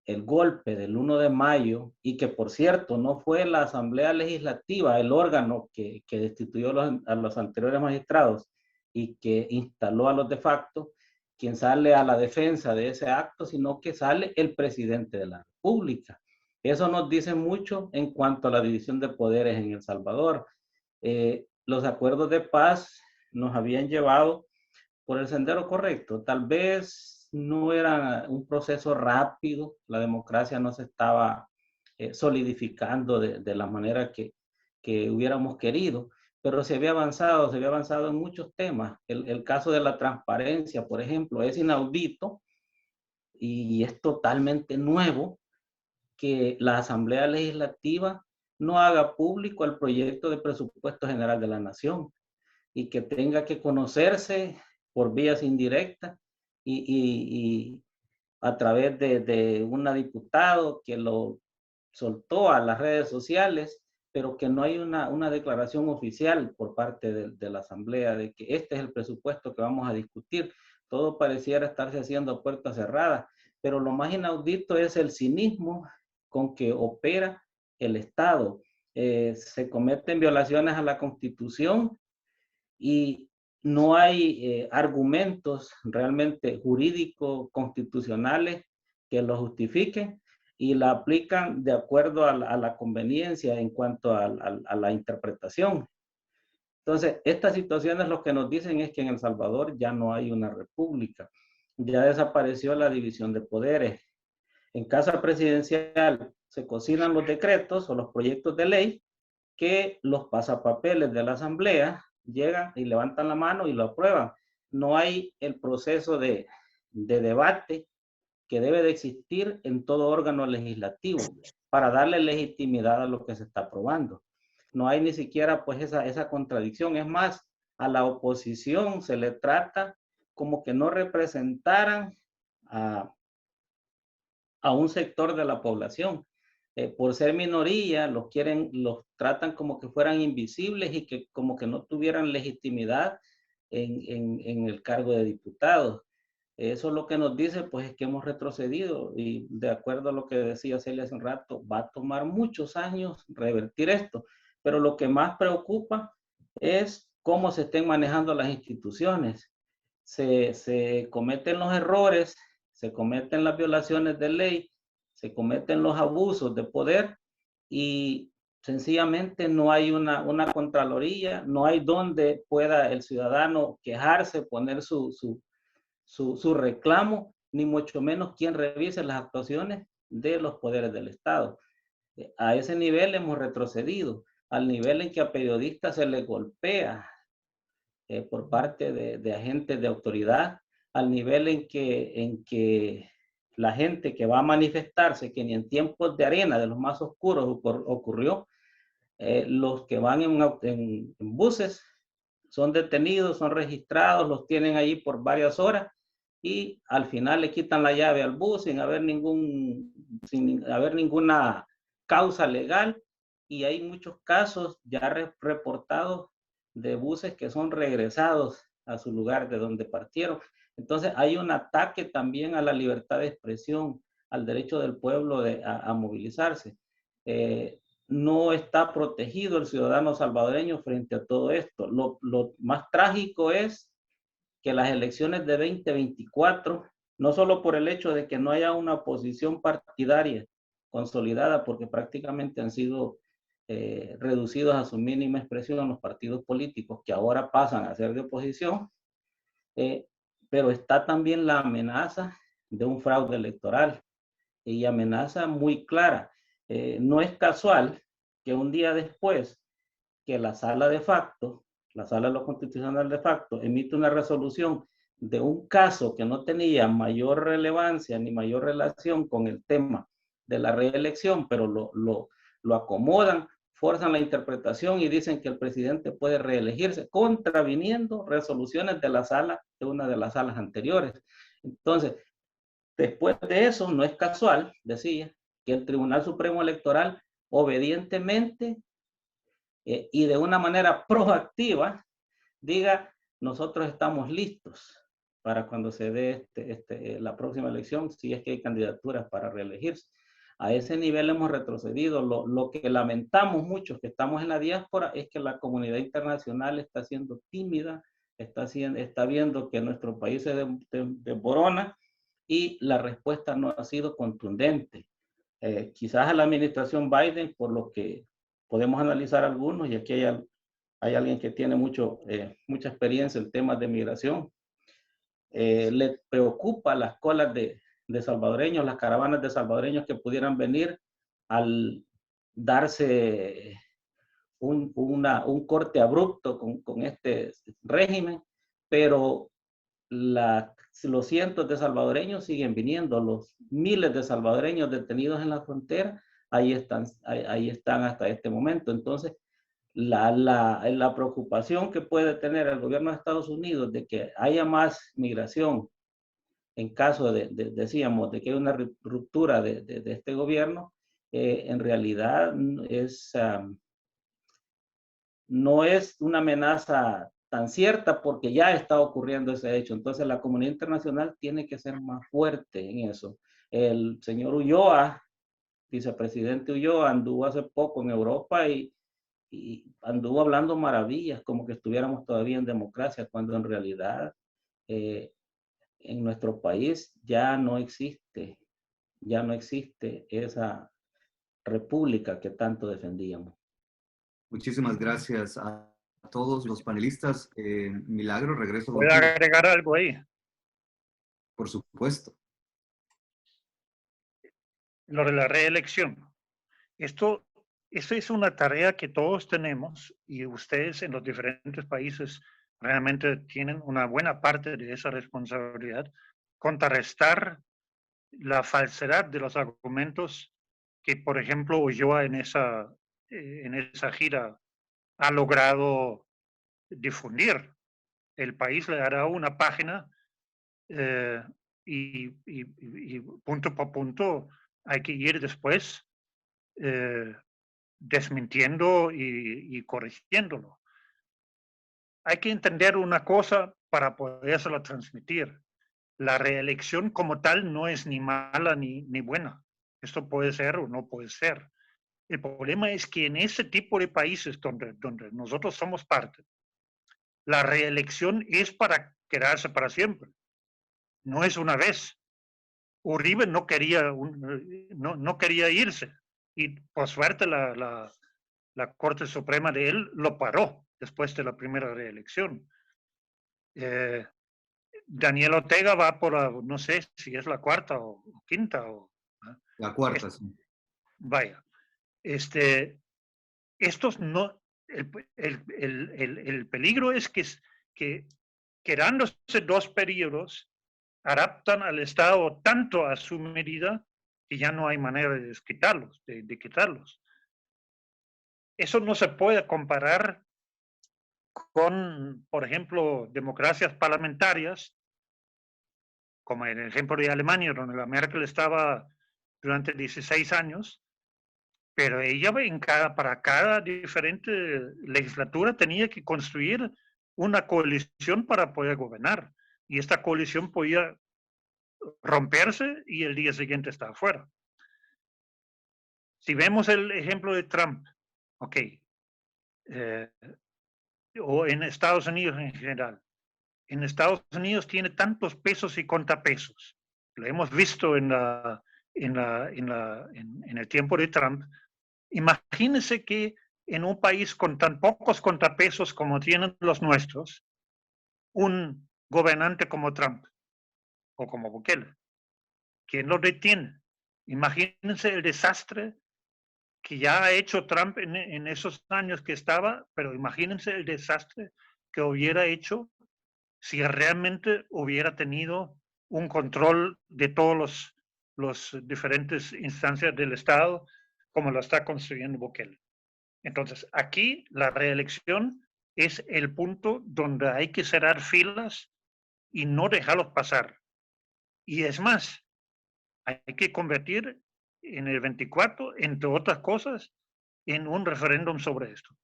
el golpe del 1 de mayo, y que por cierto no fue la Asamblea Legislativa el órgano que destituyó a los anteriores magistrados y que instaló a los de facto, quien sale a la defensa de ese acto, sino que sale el presidente de la República. Eso nos dice mucho en cuanto a la división de poderes en El Salvador. Los acuerdos de paz nos habían llevado por el sendero correcto. Tal vez no era un proceso rápido, la democracia no se estaba solidificando de la manera que hubiéramos querido, pero se había avanzado en muchos temas. El caso de la transparencia, por ejemplo, es inaudito y es totalmente nuevo que la Asamblea Legislativa no haga público el proyecto de presupuesto general de la Nación y que tenga que conocerse por vías indirectas y a través de una diputado que lo soltó a las redes sociales, pero que no hay una declaración oficial por parte de la Asamblea de que este es el presupuesto que vamos a discutir. Todo pareciera estarse haciendo a puertas cerradas, pero lo más inaudito es el cinismo con que opera el Estado. Se cometen violaciones a la Constitución y no hay argumentos realmente jurídicos, constitucionales que lo justifiquen y la aplican de acuerdo a la conveniencia en cuanto a la interpretación. Entonces, estas situaciones lo que nos dicen es que en El Salvador ya no hay una república, ya desapareció la división de poderes. En casa presidencial se cocinan los decretos o los proyectos de ley que los pasapapeles de la Asamblea llegan y levantan la mano y lo aprueban. No hay el proceso de debate que debe de existir en todo órgano legislativo para darle legitimidad a lo que se está aprobando. No hay ni siquiera pues esa contradicción. Es más, a la oposición se le trata como que no representaran a un sector de la población. Por ser minoría, los tratan como que fueran invisibles y que como que no tuvieran legitimidad en el cargo de diputados. Eso lo que nos dice, pues, es que hemos retrocedido y de acuerdo a lo que decía Celia hace un rato, va a tomar muchos años revertir esto. Pero lo que más preocupa es cómo se estén manejando las instituciones. Se cometen los errores, se cometen las violaciones de ley, se cometen los abusos de poder y sencillamente no hay una contraloría, no hay donde pueda el ciudadano quejarse, poner su reclamo, ni mucho menos quien revise las actuaciones de los poderes del Estado. A ese nivel hemos retrocedido, al nivel en que a periodistas se les golpea por parte de agentes de autoridad, al nivel en que la gente que va a manifestarse, que ni en tiempos de arena, de los más oscuros ocurrió, los que van en buses son detenidos, son registrados, los tienen ahí por varias horas y al final le quitan la llave al bus sin haber ninguna causa legal, y hay muchos casos ya reportados de buses que son regresados a su lugar de donde partieron. Entonces hay un ataque también a la libertad de expresión, al derecho del pueblo a movilizarse. No está protegido el ciudadano salvadoreño frente a todo esto. Lo más trágico es que las elecciones de 2024, no solo por el hecho de que no haya una oposición partidaria consolidada, porque prácticamente han sido reducidos a su mínima expresión los partidos políticos que ahora pasan a ser de oposición, pero está también la amenaza de un fraude electoral y amenaza muy clara. No es casual que un día después que la sala de facto, la sala de lo constitucional de facto, emite una resolución de un caso que no tenía mayor relevancia ni mayor relación con el tema de la reelección, pero lo acomodan, forzan la interpretación y dicen que el presidente puede reelegirse, contraviniendo resoluciones de la sala, de una de las salas anteriores. Entonces, después de eso, no es casual, decía, que el Tribunal Supremo Electoral obedientemente y de una manera proactiva diga, nosotros estamos listos para cuando se dé la próxima elección, si es que hay candidaturas para reelegirse. A ese nivel hemos retrocedido. Lo que lamentamos muchos que estamos en la diáspora es que la comunidad internacional está siendo tímida, está viendo que nuestro país se desborona y la respuesta no ha sido contundente. Quizás a la administración Biden, por lo que podemos analizar algunos, y aquí hay alguien que tiene mucha experiencia en temas de migración, le preocupa las colas de salvadoreños, las caravanas de salvadoreños que pudieran venir al darse un corte abrupto con este régimen, pero los cientos de salvadoreños siguen viniendo, los miles de salvadoreños detenidos en la frontera, ahí están hasta este momento. Entonces, la preocupación que puede tener el gobierno de Estados Unidos de que haya más migración en caso decíamos, de que hay una ruptura de este gobierno, en realidad no es una amenaza tan cierta porque ya está ocurriendo ese hecho. Entonces la comunidad internacional tiene que ser más fuerte en eso. El señor Ulloa, vicepresidente Ulloa, anduvo hace poco en Europa y anduvo hablando maravillas, como que estuviéramos todavía en democracia, cuando en realidad en nuestro país ya no existe esa república que tanto defendíamos. Muchísimas gracias a todos los panelistas. Milagro, regreso. ¿Puedo agregar algo ahí? Por supuesto. Lo de la reelección. Esto es una tarea que todos tenemos y ustedes en los diferentes países realmente tienen una buena parte de esa responsabilidad, contrarrestar la falsedad de los argumentos que, por ejemplo, Ulloa en esa gira ha logrado difundir. El país le dará una página y punto por punto hay que ir después desmintiendo y corrigiéndolo. Hay que entender una cosa para podérsela transmitir. La reelección como tal no es ni mala ni buena. Esto puede ser o no puede ser. El problema es que en ese tipo de países donde nosotros somos parte, la reelección es para quedarse para siempre. No es una vez. Uribe no quería, no quería irse. Y por suerte la Corte Suprema de él lo paró después de la primera reelección. Daniel Ortega va por no sé si es la cuarta o quinta. La cuarta, sí. Vaya. Estos no, el peligro es que quedándose 2 periodos, adaptan al Estado tanto a su medida que ya no hay manera de quitarlos, de quitarlos. Eso no se puede comparar con, por ejemplo, democracias parlamentarias, como en el ejemplo de Alemania, donde la Merkel estaba durante 16 años, pero ella para cada diferente legislatura tenía que construir una coalición para poder gobernar. Y esta coalición podía romperse y el día siguiente estar afuera. Si vemos el ejemplo de Trump, ok, o en Estados Unidos en general, en Estados Unidos tiene tantos pesos y contrapesos. Lo hemos visto en el tiempo de Trump. Imagínense que en un país con tan pocos contrapesos como tienen los nuestros, un gobernante como Trump o como Bukele, ¿quién lo detiene? Imagínense el desastre que ya ha hecho Trump en esos años que estaba, pero imagínense el desastre que hubiera hecho si realmente hubiera tenido un control de todos los diferentes instancias del Estado como lo está construyendo Bukele. Entonces, aquí la reelección es el punto donde hay que cerrar filas y no dejarlos pasar. Y es más, hay que convertir en el 24, entre otras cosas, en un referéndum sobre esto.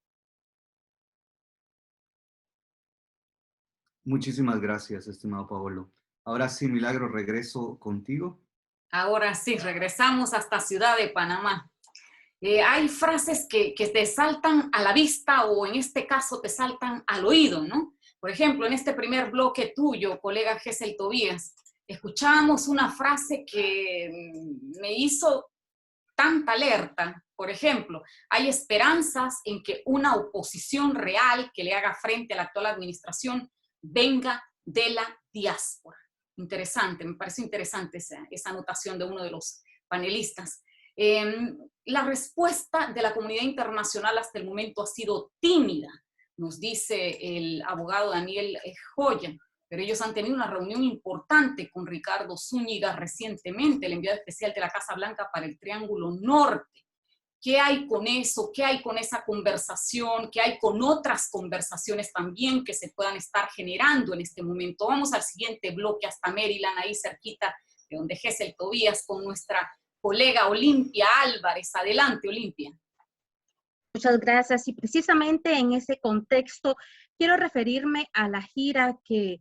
Muchísimas gracias, estimado Paolo. Ahora sí, Milagro, regreso contigo. Ahora sí, regresamos hasta Ciudad de Panamá. Hay frases que te saltan a la vista o en este caso te saltan al oído, ¿no? Por ejemplo, en este primer bloque tuyo, colega Gesell Tobías, escuchábamos una frase que me hizo tanta alerta. Por ejemplo, hay esperanzas en que una oposición real que le haga frente a la actual administración venga de la diáspora. Interesante, me parece interesante esa anotación de uno de los panelistas. La respuesta de la comunidad internacional hasta el momento ha sido tímida, nos dice el abogado Daniel Joya, pero ellos han tenido una reunión importante con Ricardo Zúñiga recientemente, el enviado especial de la Casa Blanca para el Triángulo Norte. ¿Qué hay con eso? ¿Qué hay con esa conversación? ¿Qué hay con otras conversaciones también que se puedan estar generando en este momento? Vamos al siguiente bloque hasta Maryland, ahí cerquita de donde Gesell Tobías, con nuestra colega Olimpia Álvarez. Adelante, Olimpia. Muchas gracias. Y precisamente en ese contexto quiero referirme a la gira que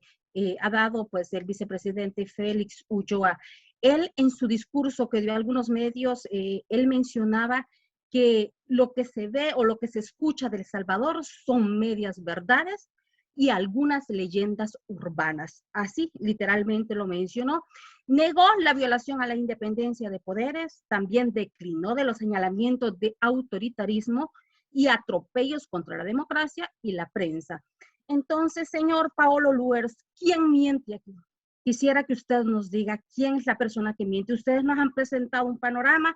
ha dado pues el vicepresidente Félix Ulloa. Él en su discurso que dio a algunos medios, él mencionaba que lo que se ve o lo que se escucha de El Salvador son medias verdades y algunas leyendas urbanas. Así literalmente lo mencionó. Negó la violación a la independencia de poderes, también declinó de los señalamientos de autoritarismo y atropellos contra la democracia y la prensa. Entonces, señor Paolo Luers, ¿quién miente aquí? Quisiera que usted nos diga quién es la persona que miente. Ustedes nos han presentado un panorama,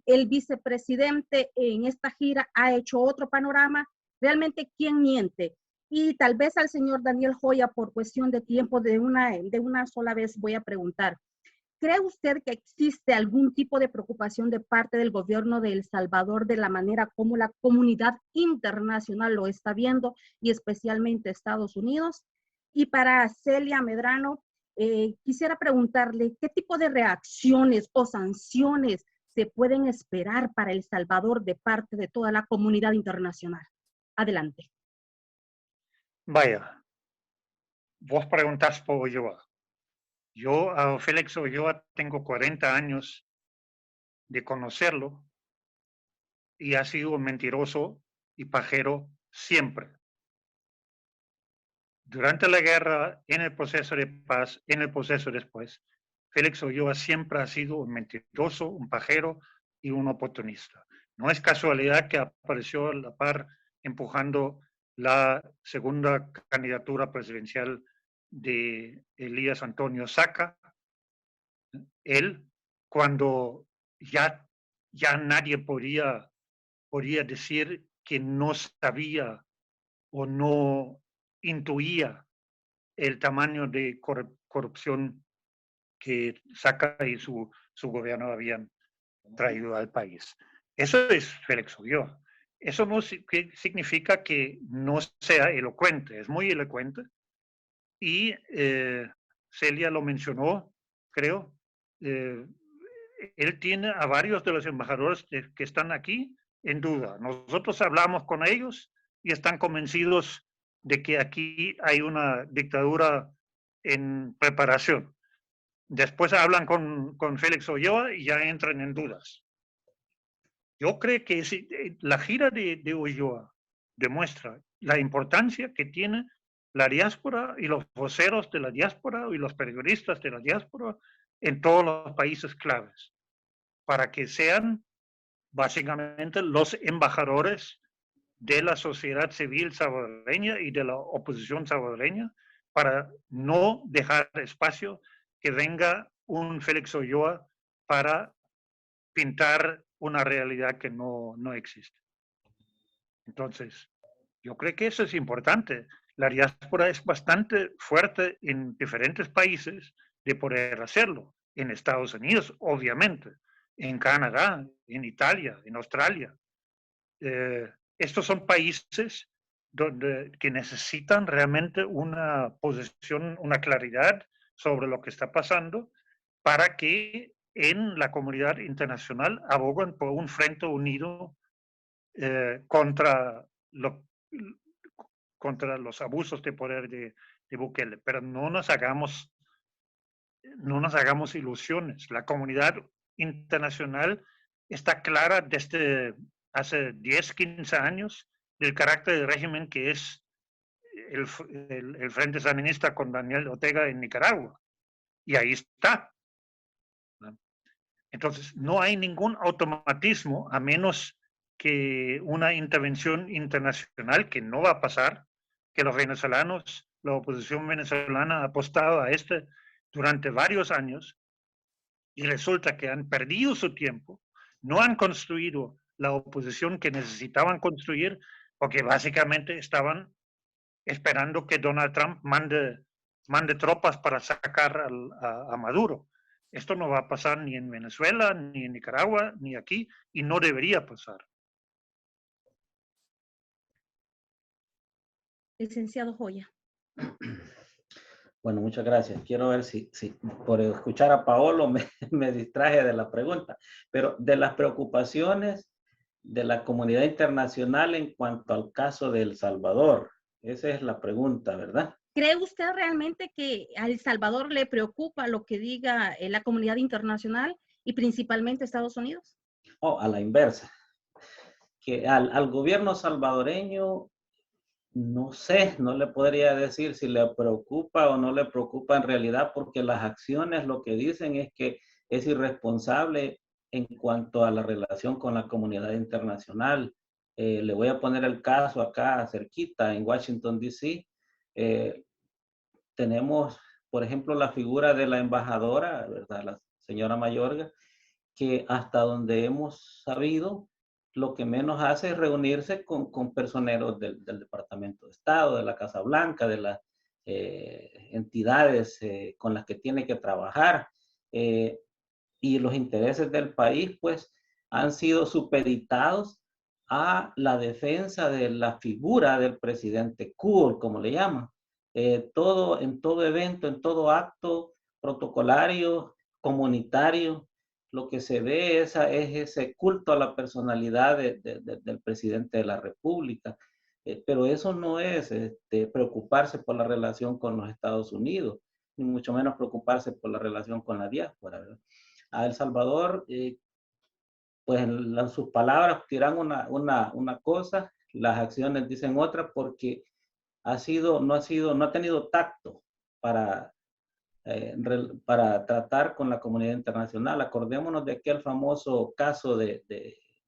el vicepresidente en esta gira ha hecho otro panorama. ¿Realmente quién miente? Y tal vez al señor Daniel Joya, por cuestión de tiempo, de una sola vez voy a preguntar. ¿Cree usted que existe algún tipo de preocupación de parte del gobierno de El Salvador de la manera como la comunidad internacional lo está viendo y especialmente Estados Unidos? Y para Celia Medrano, quisiera preguntarle qué tipo de reacciones o sanciones se pueden esperar para El Salvador de parte de toda la comunidad internacional. Adelante. Vaya, vos preguntás por Ulloa. Yo a Félix Ulloa tengo 40 años de conocerlo y ha sido mentiroso y pajero siempre. Durante la guerra, en el proceso de paz, en el proceso después, Félix Ulloa siempre ha sido un mentiroso, un pajero y un oportunista. No es casualidad que apareció a la par empujando la segunda candidatura presidencial de Elías Antonio Saca. Él, cuando ya nadie podía decir que no sabía o no intuía el tamaño de corrupción que Saca y su gobierno habían traído al país. Eso es Félix Ulloa. Eso no significa que no sea elocuente, es muy elocuente. Y Celia lo mencionó, creo. Él tiene a varios de los embajadores que están aquí en duda. Nosotros hablamos con ellos y están convencidos de que aquí hay una dictadura en preparación. Después hablan con Félix Ulloa y ya entran en dudas. Yo creo que la gira de Ulloa demuestra la importancia que tiene la diáspora y los voceros de la diáspora y los periodistas de la diáspora en todos los países claves, para que sean básicamente los embajadores de la sociedad civil salvadoreña y de la oposición salvadoreña, para no dejar espacio que venga un Félix Ulloa para pintar una realidad que no existe. Entonces, yo creo que eso es importante. La diáspora es bastante fuerte en diferentes países de poder hacerlo. En Estados Unidos, obviamente. En Canadá, en Italia, en Australia. Estos son países que necesitan realmente una posición, una claridad sobre lo que está pasando para que en la comunidad internacional abogan por un frente unido contra los abusos de poder de Bukele. Pero no nos hagamos ilusiones. La comunidad internacional está clara desde hace 10, 15 años del carácter del régimen que es el Frente Sandinista con Daniel Ortega en Nicaragua. Y ahí está. Entonces, no hay ningún automatismo a menos que una intervención internacional, que no va a pasar, que los venezolanos, la oposición venezolana ha apostado a durante varios años y resulta que han perdido su tiempo, no han construido la oposición que necesitaban construir porque básicamente estaban esperando que Donald Trump mande tropas para sacar a Maduro. Esto no va a pasar ni en Venezuela, ni en Nicaragua, ni aquí, y no debería pasar. Licenciado Joya. Bueno, muchas gracias. Quiero ver si por escuchar a Paolo me distraje de la pregunta, pero de las preocupaciones de la comunidad internacional en cuanto al caso de El Salvador. Esa es la pregunta, ¿verdad? ¿Cree usted realmente que a El Salvador le preocupa lo que diga la comunidad internacional y principalmente Estados Unidos? A la inversa. Que al gobierno salvadoreño, no sé, no le podría decir si le preocupa o no le preocupa en realidad, porque las acciones lo que dicen es que es irresponsable en cuanto a la relación con la comunidad internacional. Le voy a poner el caso acá cerquita, en Washington, D.C. Tenemos, por ejemplo, la figura de la embajadora, ¿verdad? La señora Mayorga, que hasta donde hemos sabido, lo que menos hace es reunirse con personeros del Departamento de Estado, de la Casa Blanca, de las entidades con las que tiene que trabajar. Y los intereses del país, pues, han sido supeditados a la defensa de la figura del presidente cool, como le llaman. En todo evento, en todo acto protocolario, comunitario, lo que se ve es ese culto a la personalidad del presidente de la República. Pero eso no es preocuparse por la relación con los Estados Unidos, ni mucho menos preocuparse por la relación con la diáspora, ¿verdad? A El Salvador, pues en sus palabras dirán una cosa, las acciones dicen otra, porque no ha tenido tacto para para tratar con la comunidad internacional. Acordémonos de aquel famoso caso de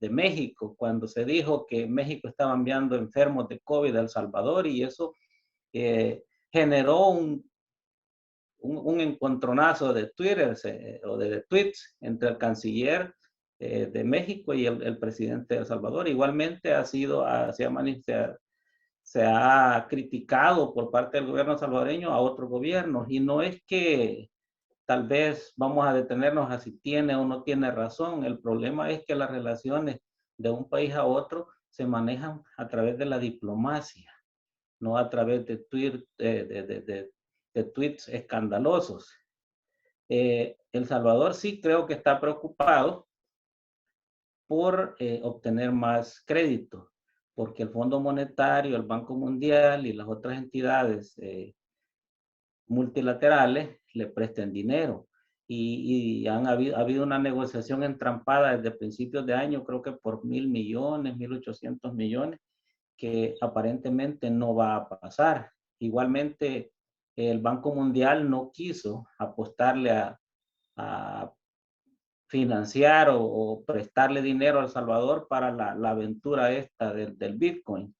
México, cuando se dijo que México estaba enviando enfermos de COVID a El Salvador, y eso generó un encontronazo de Twitter o de tweets entre el canciller de México y el presidente de El Salvador. Igualmente se ha criticado por parte del gobierno salvadoreño a otros gobiernos, y no es que tal vez vamos a detenernos a si tiene o no tiene razón. El problema es que las relaciones de un país a otro se manejan a través de la diplomacia, no a través de tweets escandalosos. El Salvador sí creo que está preocupado por obtener más crédito, porque el Fondo Monetario, el Banco Mundial y las otras entidades multilaterales le presten dinero. Y ha habido una negociación entrampada desde principios de año, creo que por 1.000 millones, 1.800 millones, que aparentemente no va a pasar. Igualmente, el Banco Mundial no quiso apostarle a financiar o prestarle dinero a El Salvador para la aventura esta del Bitcoin.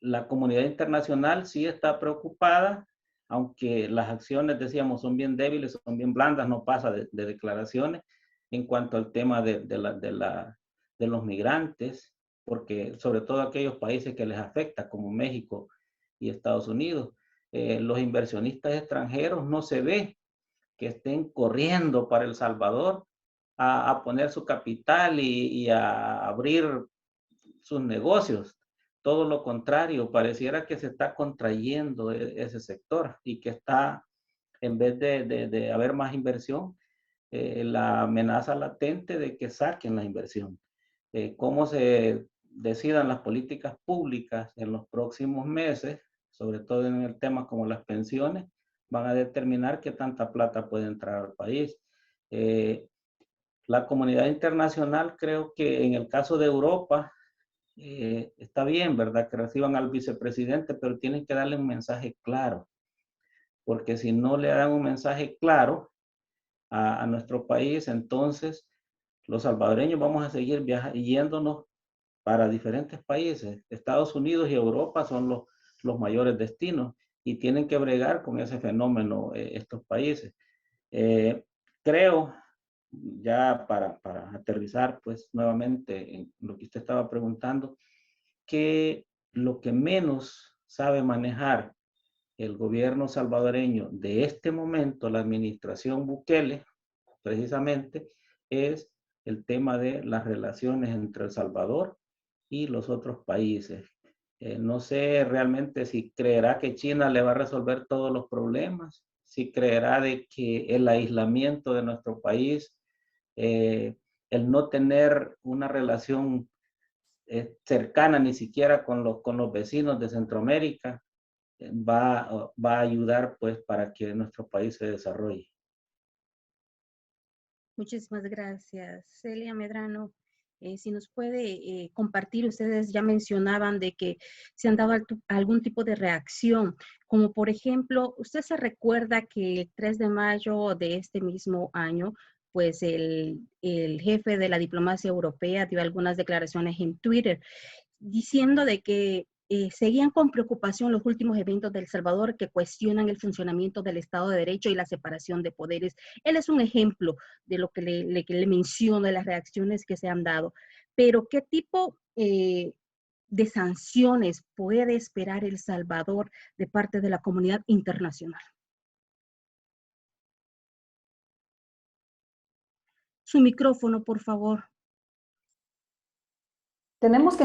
La comunidad internacional sí está preocupada, aunque las acciones, decíamos, son bien débiles, son bien blandas, no pasa de declaraciones en cuanto al tema de los migrantes, porque sobre todo aquellos países que les afecta, como México y Estados Unidos, los inversionistas extranjeros no se ve que estén corriendo para El Salvador a poner su capital y a abrir sus negocios. Todo lo contrario, pareciera que se está contrayendo ese sector, y que está, en vez de haber más inversión, la amenaza latente de que saquen la inversión. Cómo se decidan las políticas públicas en los próximos meses, sobre todo en el tema como las pensiones, van a determinar qué tanta plata puede entrar al país. La comunidad internacional, creo que en el caso de Europa, está bien, ¿verdad?, que reciban al vicepresidente, pero tienen que darle un mensaje claro, porque si no le dan un mensaje claro a nuestro país, entonces los salvadoreños vamos a seguir yéndonos para diferentes países. Estados Unidos y Europa son los mayores destinos, y tienen que bregar con ese fenómeno estos países. Creo, ya para aterrizar pues nuevamente en lo que usted estaba preguntando, que lo que menos sabe manejar el gobierno salvadoreño de este momento, la administración Bukele, precisamente, es el tema de las relaciones entre El Salvador y los otros países. No sé realmente si creerá que China le va a resolver todos los problemas, si creerá de que el aislamiento de nuestro país, el no tener una relación cercana ni siquiera con los vecinos de Centroamérica, va a ayudar pues para que nuestro país se desarrolle. Muchísimas gracias, Celia Medrano. Si nos puede compartir, ustedes ya mencionaban de que se han dado algún tipo de reacción, como por ejemplo, usted se recuerda que el 3 de mayo de este mismo año, pues el jefe de la diplomacia europea dio algunas declaraciones en Twitter diciendo de que seguían con preocupación los últimos eventos de El Salvador que cuestionan el funcionamiento del Estado de Derecho y la separación de poderes. Él es un ejemplo de lo que le menciono, de las reacciones que se han dado. Pero, ¿qué tipo de sanciones puede esperar El Salvador de parte de la comunidad internacional? Su micrófono, por favor. Tenemos que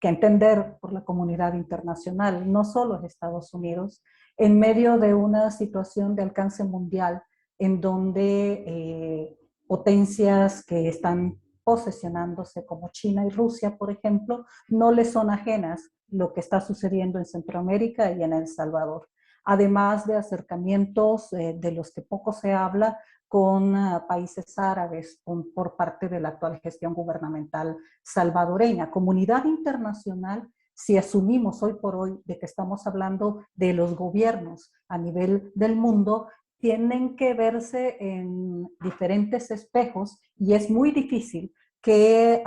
entender por la comunidad internacional, no solo en Estados Unidos, en medio de una situación de alcance mundial en donde potencias que están posesionándose como China y Rusia, por ejemplo, no les son ajenas lo que está sucediendo en Centroamérica y en El Salvador. Además de acercamientos de los que poco se habla con países árabes por parte de la actual gestión gubernamental salvadoreña. Comunidad internacional si asumimos hoy por hoy de que estamos hablando de los gobiernos a nivel del mundo, tienen que verse en diferentes espejos y es muy difícil que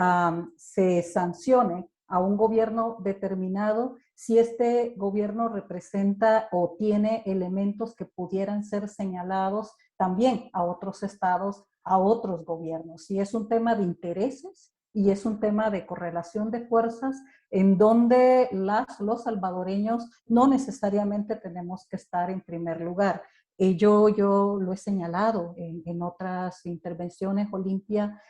se sancione a un gobierno determinado si este gobierno representa o tiene elementos que pudieran ser señalados también a otros estados, a otros gobiernos. Y es un tema de intereses y es un tema de correlación de fuerzas en donde los salvadoreños no necesariamente tenemos que estar en primer lugar. Yo lo he señalado en otras intervenciones, Olimpia,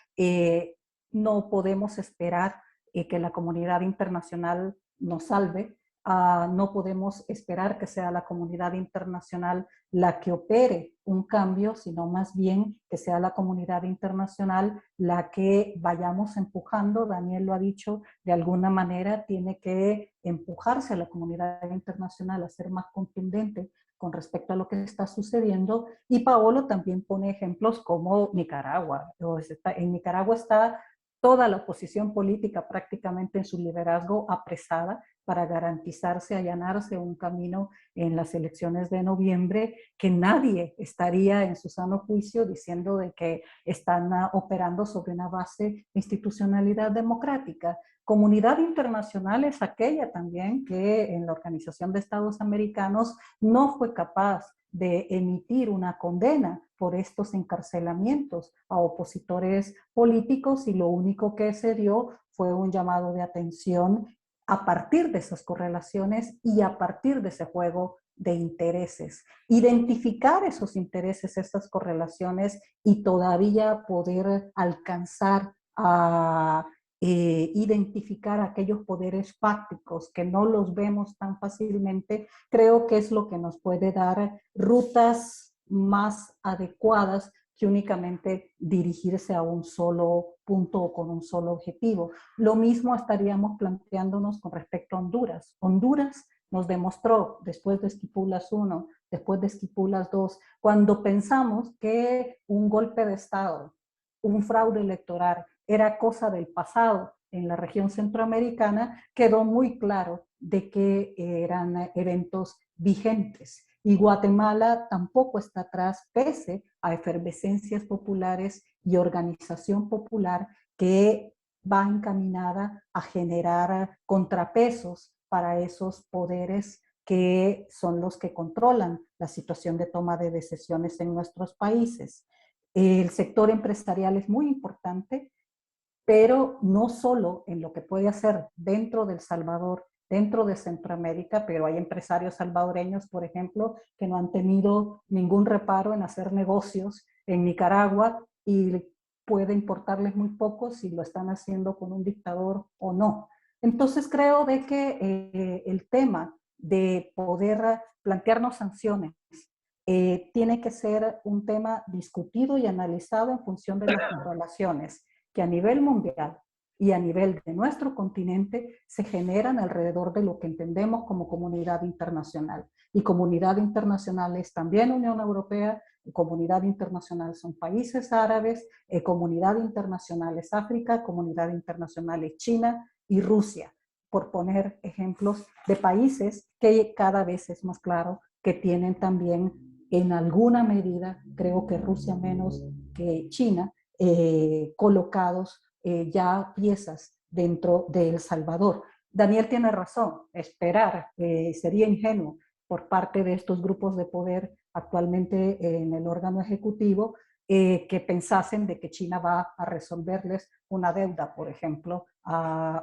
no podemos esperar que la comunidad internacional nos salve, no podemos esperar que sea la comunidad internacional la que opere un cambio, sino más bien que sea la comunidad internacional la que vayamos empujando. Daniel lo ha dicho, de alguna manera tiene que empujarse a la comunidad internacional a ser más contundente con respecto a lo que está sucediendo. Y Paolo también pone ejemplos como Nicaragua. En Nicaragua está toda la oposición política prácticamente en su liderazgo apresada para garantizarse, allanarse un camino en las elecciones de noviembre, que nadie estaría en su sano juicio diciendo de que están operando sobre una base de institucionalidad democrática. Comunidad internacional es aquella también que en la Organización de Estados Americanos no fue capaz de emitir una condena por estos encarcelamientos a opositores políticos y lo único que se dio fue un llamado de atención a partir de esas correlaciones y a partir de ese juego de intereses. Identificar esos intereses, estas correlaciones y todavía poder alcanzar a identificar aquellos poderes fácticos que no los vemos tan fácilmente, creo que es lo que nos puede dar rutas más adecuadas que únicamente dirigirse a un solo punto o con un solo objetivo. Lo mismo estaríamos planteándonos con respecto a Honduras. Honduras nos demostró después de Esquipulas I, después de Esquipulas II, cuando pensamos que un golpe de Estado, un fraude electoral era cosa del pasado en la región centroamericana, quedó muy claro de que eran eventos vigentes. Y Guatemala tampoco está atrás, pese a efervescencias populares y organización popular que va encaminada a generar contrapesos para esos poderes que son los que controlan la situación de toma de decisiones en nuestros países. El sector empresarial es muy importante, pero no solo en lo que puede hacer dentro de El Salvador, dentro de Centroamérica, pero hay empresarios salvadoreños, por ejemplo, que no han tenido ningún reparo en hacer negocios en Nicaragua y puede importarles muy poco si lo están haciendo con un dictador o no. Entonces creo de que el tema de poder plantearnos sanciones tiene que ser un tema discutido y analizado en función de las correlaciones que a nivel mundial y a nivel de nuestro continente se generan alrededor de lo que entendemos como comunidad internacional. Y comunidad internacional es también Unión Europea, comunidad internacional son países árabes, comunidad internacional es África, comunidad internacional es China y Rusia, por poner ejemplos de países que cada vez es más claro que tienen también en alguna medida, creo que Rusia menos que China, colocados ya piezas dentro de El Salvador. Daniel tiene razón, esperar sería ingenuo por parte de estos grupos de poder actualmente en el órgano ejecutivo que pensasen de que China va a resolverles una deuda, por ejemplo,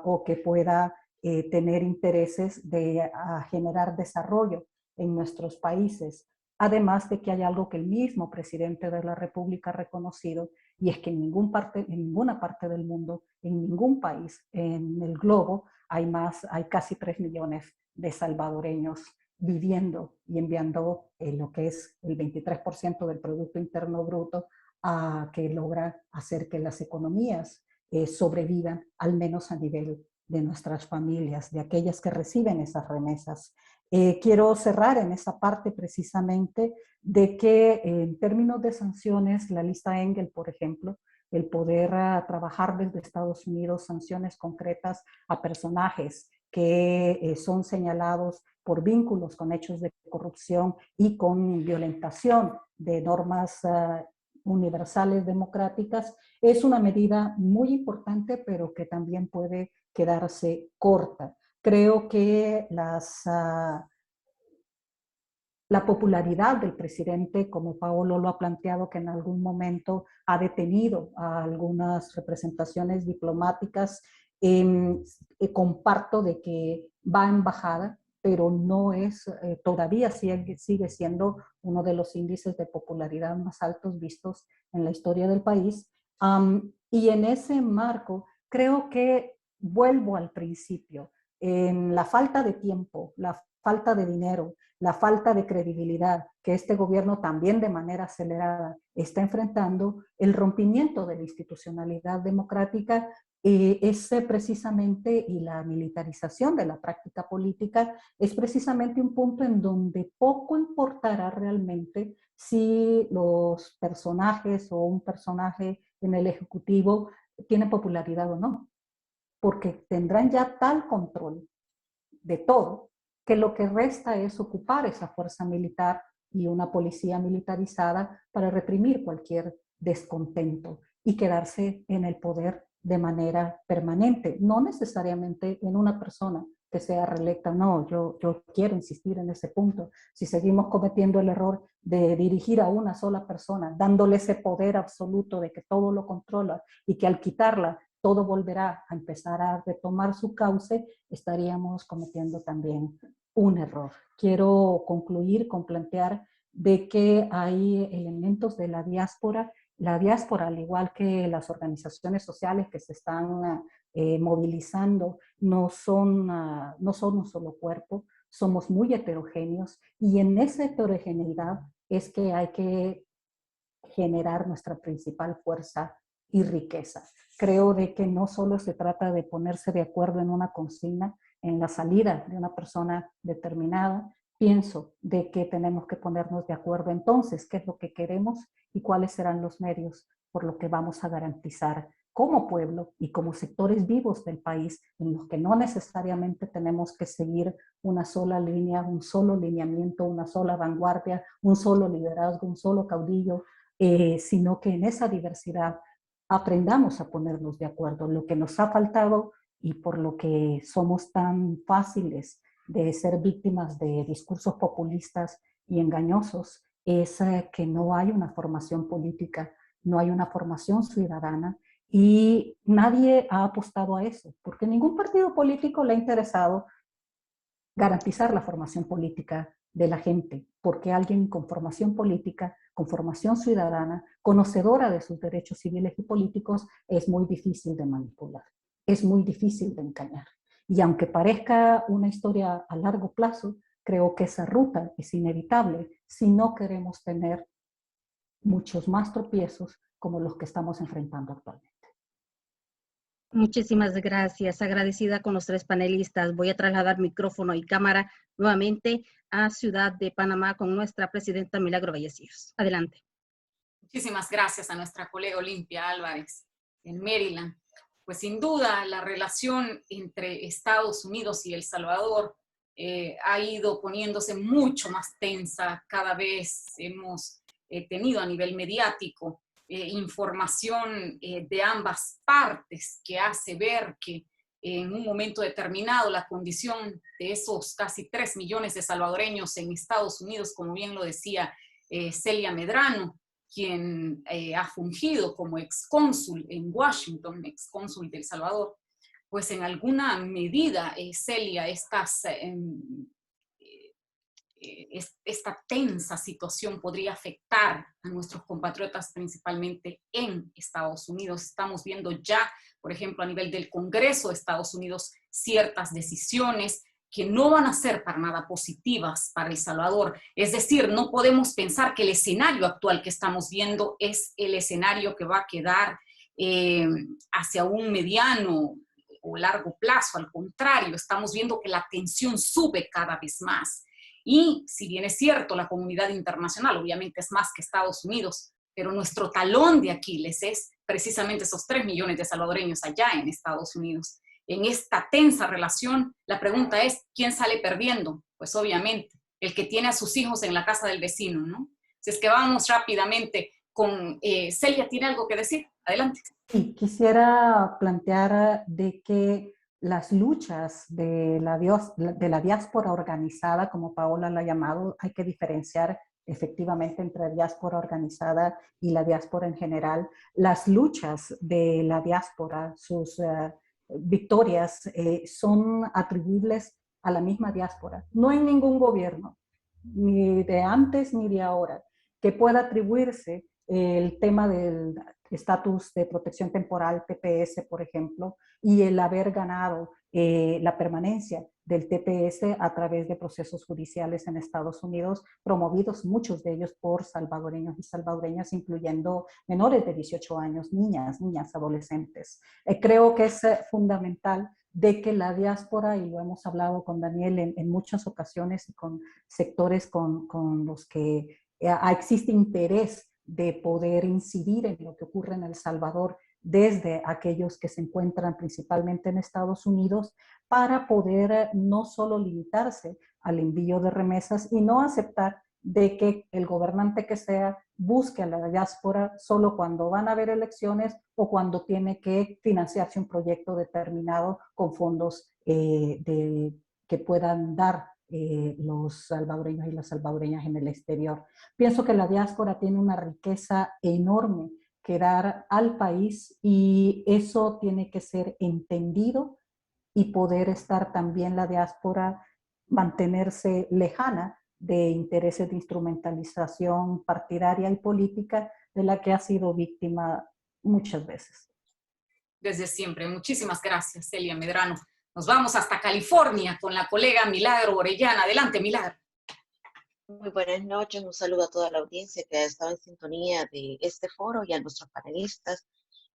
o que pueda tener intereses de generar desarrollo en nuestros países. Además de que hay algo que el mismo presidente de la República ha reconocido, y es que en ninguna parte del mundo, en ningún país en el globo, hay casi 3 millones de salvadoreños viviendo y enviando lo que es el 23% del Producto Interno Bruto, que logra hacer que las economías sobrevivan, al menos a nivel de nuestras familias, de aquellas que reciben esas remesas. Quiero cerrar en esa parte precisamente de que en términos de sanciones, la lista Engel, por ejemplo, el poder trabajar desde Estados Unidos sanciones concretas a personajes que son señalados por vínculos con hechos de corrupción y con violentación de normas universales democráticas, es una medida muy importante, pero que también puede quedarse corta. Creo que la popularidad del presidente, como Paolo lo ha planteado, que en algún momento ha detenido a algunas representaciones diplomáticas, comparto de que va a embajada, pero no es, todavía sigue siendo uno de los índices de popularidad más altos vistos en la historia del país. Y en ese marco, creo que vuelvo al principio, en la falta de tiempo, la falta de dinero, la falta de credibilidad que este gobierno también de manera acelerada está enfrentando, el rompimiento de la institucionalidad democrática es precisamente, y la militarización de la práctica política es precisamente un punto en donde poco importará realmente si los personajes o un personaje en el Ejecutivo tiene popularidad o no, porque tendrán ya tal control de todo que lo que resta es ocupar esa fuerza militar y una policía militarizada para reprimir cualquier descontento y quedarse en el poder de manera permanente, no necesariamente en una persona que sea reelecta. No, yo quiero insistir en ese punto. Si seguimos cometiendo el error de dirigir a una sola persona, dándole ese poder absoluto de que todo lo controla y que al quitarla todo volverá a empezar a retomar su cauce, estaríamos cometiendo también un error. Quiero concluir con plantear de que hay elementos de la diáspora, al igual que las organizaciones sociales que se están movilizando, no son un solo cuerpo, somos muy heterogéneos y en esa heterogeneidad es que hay que generar nuestra principal fuerza y riqueza. Creo de que no solo se trata de ponerse de acuerdo en una consigna, en la salida de una persona determinada. Pienso de que tenemos que ponernos de acuerdo entonces qué es lo que queremos y cuáles serán los medios por lo que vamos a garantizar como pueblo y como sectores vivos del país, en los que no necesariamente tenemos que seguir una sola línea, un solo lineamiento, una sola vanguardia, un solo liderazgo, un solo caudillo, sino que en esa diversidad aprendamos a ponernos de acuerdo. Lo que nos ha faltado y por lo que somos tan fáciles de ser víctimas de discursos populistas y engañosos es que no hay una formación política, no hay una formación ciudadana y nadie ha apostado a eso, porque ningún partido político le ha interesado garantizar la formación política de la gente, porque alguien con formación política, con formación ciudadana, conocedora de sus derechos civiles y políticos, es muy difícil de manipular, es muy difícil de engañar. Y aunque parezca una historia a largo plazo, creo que esa ruta es inevitable si no queremos tener muchos más tropiezos como los que estamos enfrentando actualmente. Muchísimas gracias. Agradecida con los tres panelistas. Voy a trasladar micrófono y cámara nuevamente a Ciudad de Panamá con nuestra presidenta Milagro Valleciros. Adelante. Muchísimas gracias a nuestra colega Olimpia Álvarez en Maryland. Pues sin duda la relación entre Estados Unidos y El Salvador ha ido poniéndose mucho más tensa. Cada vez hemos tenido a nivel mediático información de ambas partes que hace ver que en un momento determinado la condición de esos casi 3 millones de salvadoreños en Estados Unidos, como bien lo decía Celia Medrano, quien ha fungido como excónsul en Washington, excónsul de El Salvador, pues en alguna medida, Celia, esta tensa situación podría afectar a nuestros compatriotas principalmente en Estados Unidos. Estamos viendo ya, por ejemplo, a nivel del Congreso de Estados Unidos, ciertas decisiones que no van a ser para nada positivas para El Salvador. Es decir, no podemos pensar que el escenario actual que estamos viendo es el escenario que va a quedar hacia un mediano o largo plazo. Al contrario, estamos viendo que la tensión sube cada vez más. Y si bien es cierto, la comunidad internacional obviamente es más que Estados Unidos, pero nuestro talón de Aquiles es precisamente esos 3 millones de salvadoreños allá en Estados Unidos. en esta tensa relación, la pregunta es, ¿quién sale perdiendo? Pues obviamente, el que tiene a sus hijos en la casa del vecino, ¿no? Si es que vamos rápidamente con Celia, ¿tiene algo que decir? Adelante. Sí, quisiera plantear de que las luchas de la diáspora organizada, como Paola la ha llamado, hay que diferenciar efectivamente entre diáspora organizada y la diáspora en general. Las luchas de la diáspora, sus victorias son atribuibles a la misma diáspora. No hay ningún gobierno, ni de antes ni de ahora, que pueda atribuirse el tema del estatus de protección temporal, TPS, por ejemplo, y el haber ganado la permanencia del TPS a través de procesos judiciales en Estados Unidos, promovidos muchos de ellos por salvadoreños y salvadoreñas, incluyendo menores de 18 años, niñas adolescentes. Creo que es fundamental de que la diáspora, y lo hemos hablado con Daniel en muchas ocasiones y con sectores con los que existe interés de poder incidir en lo que ocurre en El Salvador desde aquellos que se encuentran principalmente en Estados Unidos, para poder no solo limitarse al envío de remesas y no aceptar de que el gobernante que sea busque a la diáspora solo cuando van a haber elecciones o cuando tiene que financiarse un proyecto determinado con fondos que puedan dar los salvadoreños y las salvadoreñas en el exterior. Pienso que la diáspora tiene una riqueza enorme que dar al país y eso tiene que ser entendido y poder estar también la diáspora, mantenerse lejana de intereses de instrumentalización partidaria y política de la que ha sido víctima muchas veces. Desde siempre. Muchísimas gracias, Celia Medrano. Nos vamos hasta California con la colega Milagro Orellana. Adelante, Milagro. Muy buenas noches, un saludo a toda la audiencia que ha estado en sintonía de este foro y a nuestros panelistas.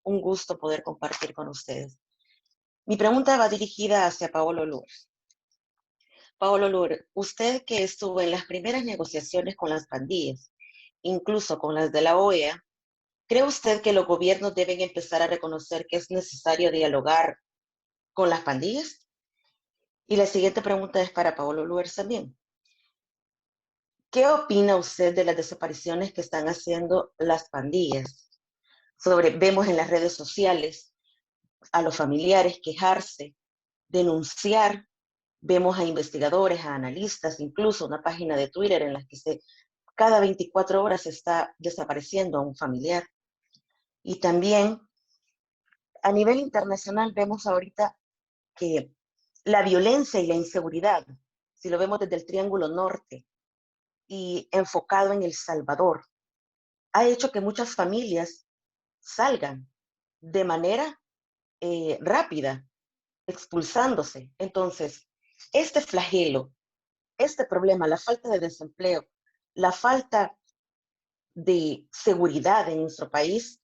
Un gusto poder compartir con ustedes. Mi pregunta va dirigida hacia Paolo Lourdes. Paolo Lourdes, usted que estuvo en las primeras negociaciones con las pandillas, incluso con las de la OEA, ¿cree usted que los gobiernos deben empezar a reconocer que es necesario dialogar con las pandillas? Y la siguiente pregunta es para Paolo Lourdes también. ¿Qué opina usted de las desapariciones que están haciendo las pandillas? Vemos en las redes sociales a los familiares quejarse, denunciar, vemos a investigadores, a analistas, incluso una página de Twitter en la que cada 24 horas se está desapareciendo a un familiar. Y también a nivel internacional vemos ahorita que la violencia y la inseguridad, si lo vemos desde el Triángulo Norte y enfocado en El Salvador, ha hecho que muchas familias salgan de manera rápida, expulsándose. Entonces, este flagelo, este problema, la falta de desempleo, la falta de seguridad en nuestro país,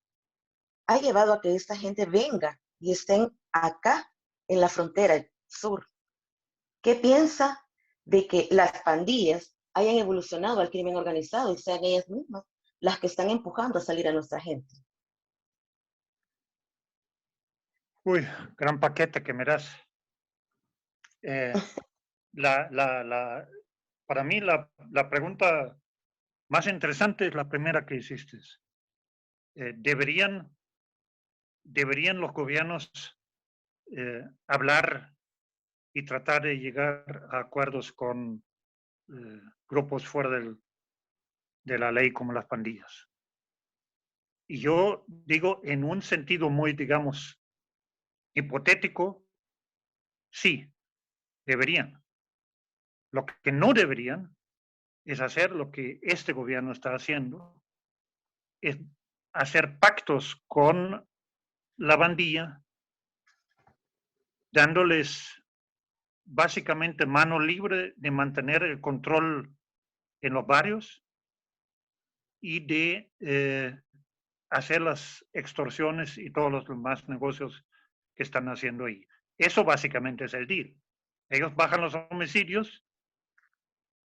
ha llevado a que esta gente venga y estén acá en la frontera sur. ¿Qué piensa de que las pandillas hayan evolucionado al crimen organizado y sean ellas mismas las que están empujando a salir a nuestra gente? Uy, gran paquete que me das. Para mí la pregunta más interesante es la primera que hiciste. ¿Deberían los gobiernos hablar y tratar de llegar a acuerdos con grupos fuera de la ley como las pandillas? Y yo digo, en un sentido muy, digamos, hipotético, sí, deberían. Lo que no deberían es hacer lo que este gobierno está haciendo, es hacer pactos con la pandilla, dándoles básicamente mano libre de mantener el control en los barrios y de hacer las extorsiones y todos los demás negocios que están haciendo ahí. Eso básicamente es el deal. Ellos bajan los homicidios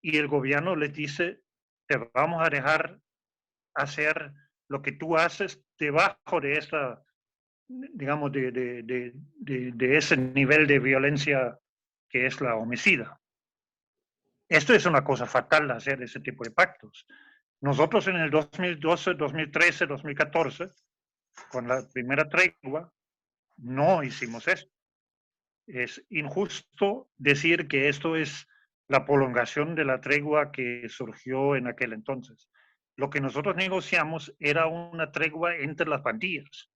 y el gobierno les dice, te vamos a dejar hacer lo que tú haces debajo de esta digamos, de ese nivel de violencia que es la homicida. Esto es una cosa fatal, hacer ese tipo de pactos. Nosotros en el 2012, 2013, 2014, con la primera tregua, no hicimos esto. Es injusto decir que esto es la prolongación de la tregua que surgió en aquel entonces. Lo que nosotros negociamos era una tregua entre las pandillas.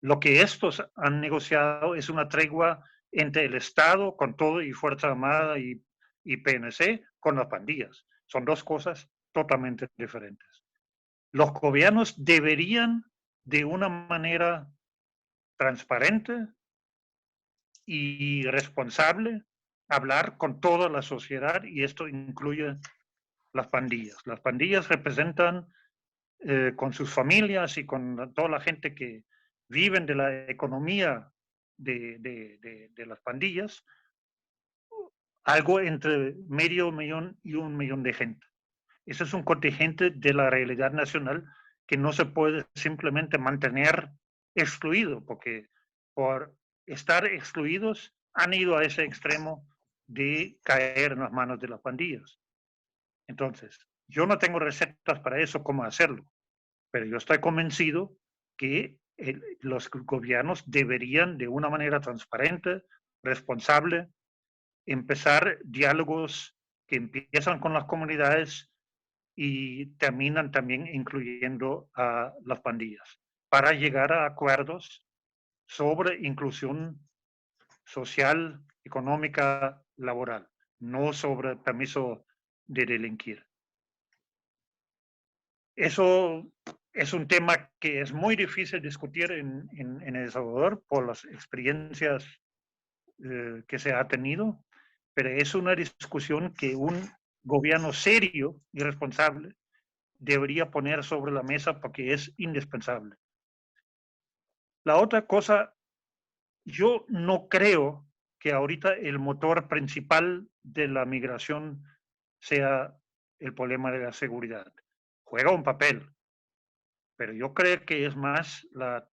Lo que estos han negociado es una tregua entre el Estado con todo y Fuerza Armada y PNC con las pandillas. Son dos cosas totalmente diferentes. Los gobiernos deberían, de una manera transparente y responsable, hablar con toda la sociedad, y esto incluye las pandillas. Las pandillas representan con sus familias y con toda la gente que viven de la economía de las pandillas, algo entre medio millón y 1 millón de gente. Ese es un contingente de la realidad nacional que no se puede simplemente mantener excluido, porque por estar excluidos han ido a ese extremo de caer en las manos de las pandillas. Entonces, yo no tengo recetas para eso, cómo hacerlo, pero yo estoy convencido que los gobiernos deberían, de una manera transparente, responsable, empezar diálogos que empiezan con las comunidades y terminan también incluyendo a las pandillas, para llegar a acuerdos sobre inclusión social, económica, laboral, no sobre permiso de delinquir. Eso es un tema que es muy difícil discutir en El Salvador por las experiencias que se ha tenido, pero es una discusión que un gobierno serio y responsable debería poner sobre la mesa porque es indispensable. La otra cosa, yo no creo que ahorita el motor principal de la migración sea el problema de la seguridad. Juega un papel, pero yo creo que es más la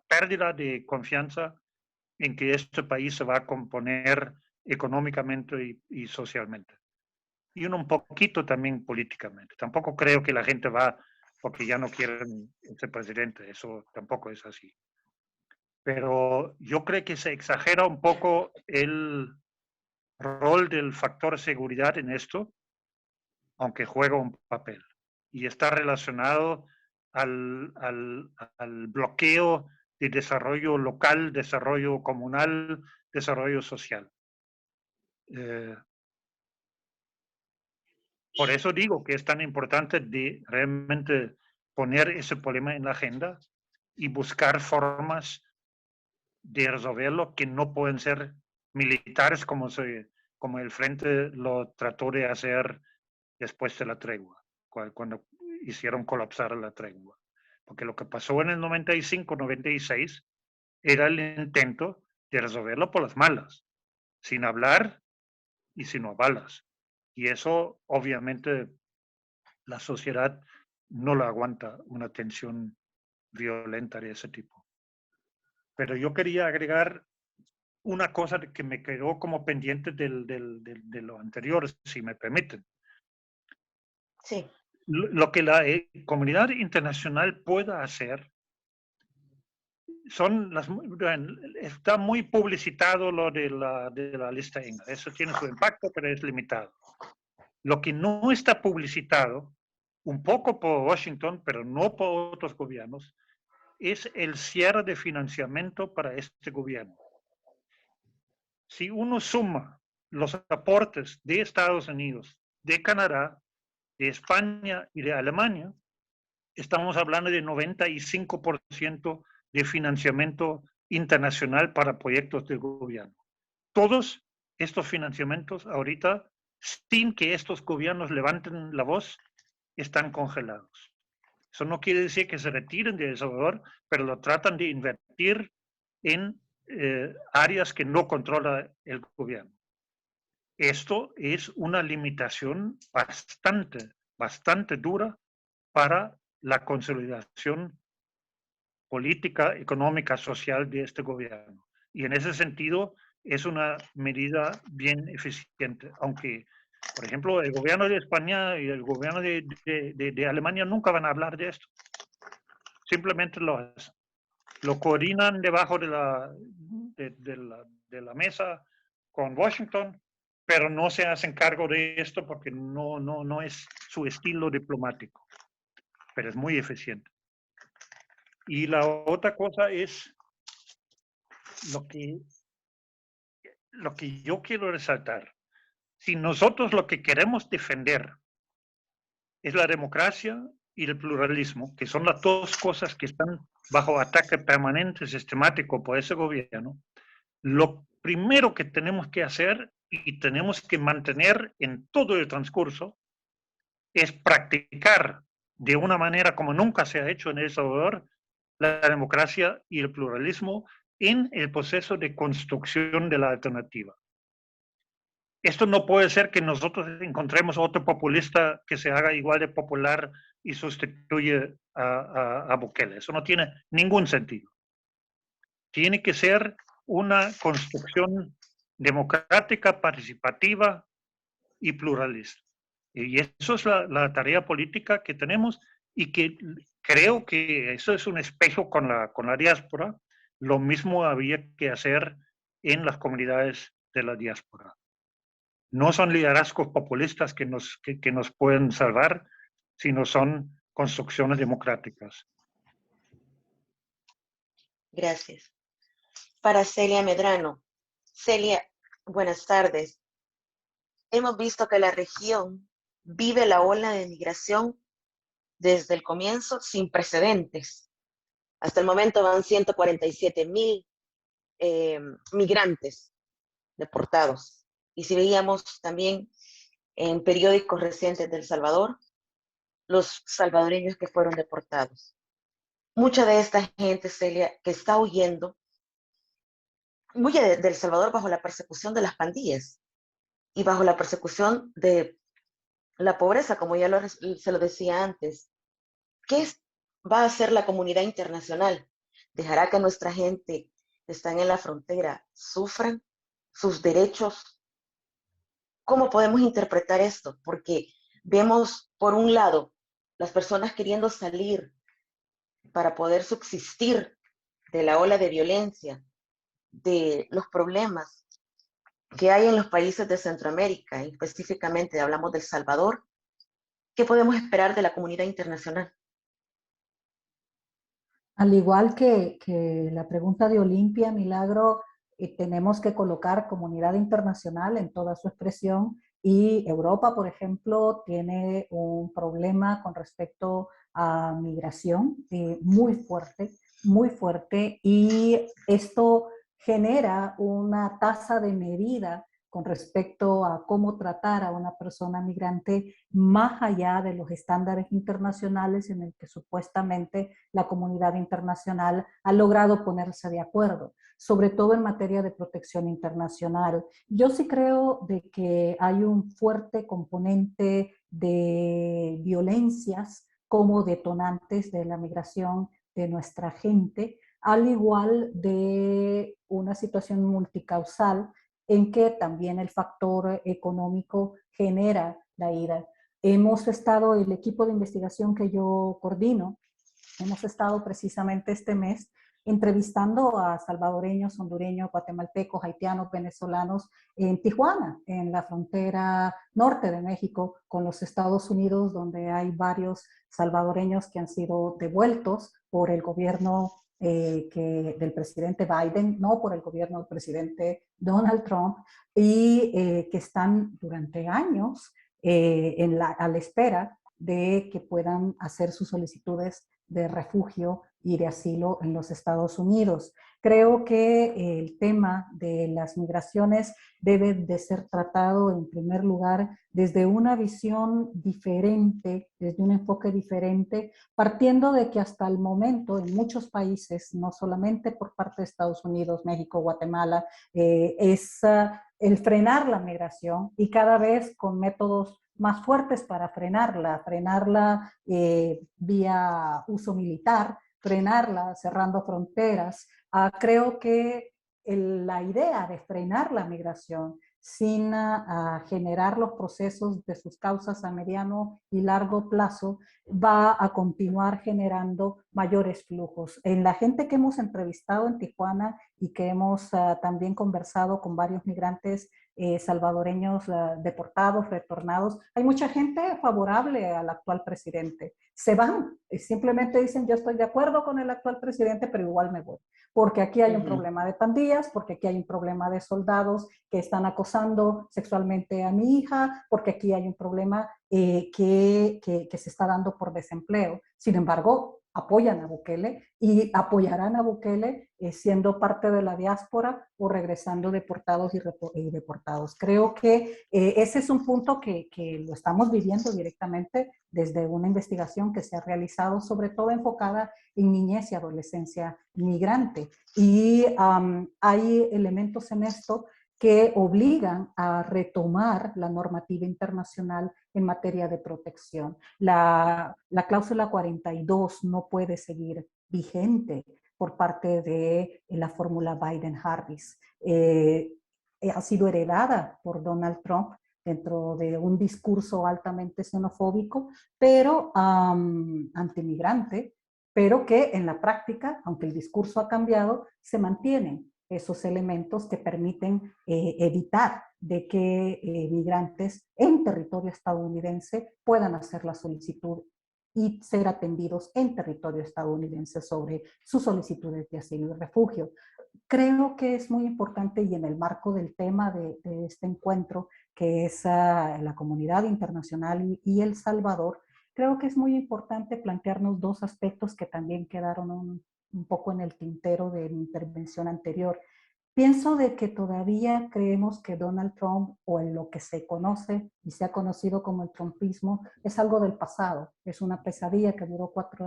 pérdida de confianza en que este país se va a componer económicamente y socialmente. Y un poquito también políticamente. Tampoco creo que la gente va porque ya no quieren ser presidente, eso tampoco es así. Pero yo creo que se exagera un poco el rol del factor seguridad en esto, aunque juega un papel. Y está relacionado al bloqueo de desarrollo local, desarrollo comunal, desarrollo social. Por eso digo que es tan importante de realmente poner ese problema en la agenda y buscar formas de resolverlo que no pueden ser militares como el Frente lo trató de hacer después de la tregua, cuando hicieron colapsar la tregua. Porque lo que pasó en el 95-96 era el intento de resolverlo por las malas, sin hablar y sin balas. Y eso, obviamente, la sociedad no la aguanta, una tensión violenta de ese tipo. Pero yo quería agregar una cosa que me quedó como pendiente de lo anterior, si me permiten. Sí. Lo que la comunidad internacional pueda hacer está muy publicitado lo de la lista Engel. Eso tiene su impacto, pero es limitado. Lo que no está publicitado, un poco por Washington, pero no por otros gobiernos, es el cierre de financiamiento para este gobierno. Si uno suma los aportes de Estados Unidos, de Canadá, de España y de Alemania, estamos hablando de 95% de financiamiento internacional para proyectos del gobierno. Todos estos financiamientos ahorita, sin que estos gobiernos levanten la voz, están congelados. Eso no quiere decir que se retiren de El Salvador, pero lo tratan de invertir en áreas que no controla el gobierno. Esto es una limitación bastante dura para la consolidación política, económica, social de este gobierno. Y en ese sentido es una medida bien eficiente, aunque, por ejemplo, el gobierno de España y el gobierno de Alemania nunca van a hablar de esto. Simplemente lo coordinan debajo de la mesa con Washington, pero no se hacen cargo de esto porque no es su estilo diplomático, pero es muy eficiente. Y la otra cosa es lo que yo quiero resaltar. Si nosotros lo que queremos defender es la democracia y el pluralismo, que son las dos cosas que están bajo ataque permanente, sistemático por ese gobierno, lo primero que tenemos que hacer y tenemos que mantener en todo el transcurso es practicar de una manera como nunca se ha hecho en El Salvador la democracia y el pluralismo en el proceso de construcción de la alternativa. Esto no puede ser que nosotros encontremos otro populista que se haga igual de popular y sustituye a Bukele. Eso no tiene ningún sentido. Tiene que ser una construcción democrática, participativa y pluralista. Y eso es la tarea política que tenemos y que creo que eso es un espejo con la diáspora. Lo mismo había que hacer en las comunidades de la diáspora. No son liderazgos populistas que nos pueden salvar, sino son construcciones democráticas. Gracias. Para Celia Medrano. Celia, buenas tardes. Hemos visto que la región vive la ola de migración desde el comienzo sin precedentes. Hasta el momento van 147,000 migrantes deportados. Y si veíamos también en periódicos recientes de El Salvador, los salvadoreños que fueron deportados. Mucha de esta gente, Celia, que está huyendo, huye de El Salvador bajo la persecución de las pandillas y bajo la persecución de la pobreza, como ya se lo decía antes. ¿Qué va a hacer la comunidad internacional? ¿Dejará que nuestra gente que están en la frontera sufran sus derechos? ¿Cómo podemos interpretar esto? Porque vemos, por un lado, las personas queriendo salir para poder subsistir de la ola de violencia, de los problemas que hay en los países de Centroamérica, y específicamente hablamos de El Salvador. ¿Qué podemos esperar de la comunidad internacional? Al igual que la pregunta de Olimpia, Milagro, tenemos que colocar comunidad internacional en toda su expresión, y Europa, por ejemplo, tiene un problema con respecto a migración muy fuerte, y esto genera una tasa de medida con respecto a cómo tratar a una persona migrante más allá de los estándares internacionales en el que supuestamente la comunidad internacional ha logrado ponerse de acuerdo, sobre todo en materia de protección internacional. Yo sí creo de que hay un fuerte componente de violencias como detonantes de la migración de nuestra gente, al igual de una situación multicausal en que también el factor económico genera la ida. Hemos estado, el equipo de investigación que yo coordino, hemos estado precisamente este mes entrevistando a salvadoreños, hondureños, guatemaltecos, haitianos, venezolanos en Tijuana, en la frontera norte de México con los Estados Unidos, donde hay varios salvadoreños que han sido devueltos por el gobierno del presidente Biden, no por el gobierno del presidente Donald Trump, y que están durante años a la espera de que puedan hacer sus solicitudes de refugio y de asilo en los Estados Unidos. Creo que el tema de las migraciones debe de ser tratado en primer lugar desde una visión diferente, desde un enfoque diferente, partiendo de que hasta el momento en muchos países, no solamente por parte de Estados Unidos, México, Guatemala, es el frenar la migración, y cada vez con métodos más fuertes para frenarla vía uso militar, frenarla cerrando fronteras. Creo que la idea de frenar la migración sin generar los procesos de sus causas a mediano y largo plazo va a continuar generando mayores flujos. En la gente que hemos entrevistado en Tijuana y que hemos también conversado con varios migrantes salvadoreños deportados, retornados, hay mucha gente favorable al actual presidente. Se van, simplemente dicen yo estoy de acuerdo con el actual presidente, pero igual me voy. Porque aquí hay un problema de pandillas, porque aquí hay un problema de soldados que están acosando sexualmente a mi hija, porque aquí hay un problema que se está dando por desempleo. Sin embargo, apoyan a Bukele y apoyarán a Bukele siendo parte de la diáspora o regresando deportados y deportados. Creo que ese es un punto que lo estamos viviendo directamente desde una investigación que se ha realizado, sobre todo enfocada en niñez y adolescencia migrante. Y hay elementos en esto que obligan a retomar la normativa internacional en materia de protección. La cláusula 42 no puede seguir vigente por parte de la fórmula Biden-Harris. Ha sido heredada por Donald Trump dentro de un discurso altamente xenofóbico, pero antimigrante, pero que en la práctica, aunque el discurso ha cambiado, se mantienen esos elementos que permiten evitar de que migrantes en territorio estadounidense puedan hacer la solicitud y ser atendidos en territorio estadounidense sobre sus solicitudes de asilo y refugio. Creo que es muy importante, y en el marco del tema de este encuentro, que es la comunidad internacional y El Salvador, creo que es muy importante plantearnos dos aspectos que también quedaron un poco en el tintero de mi intervención anterior. Pienso de que todavía creemos que Donald Trump, o en lo que se conoce y se ha conocido como el trumpismo, es algo del pasado, es una pesadilla que duró 4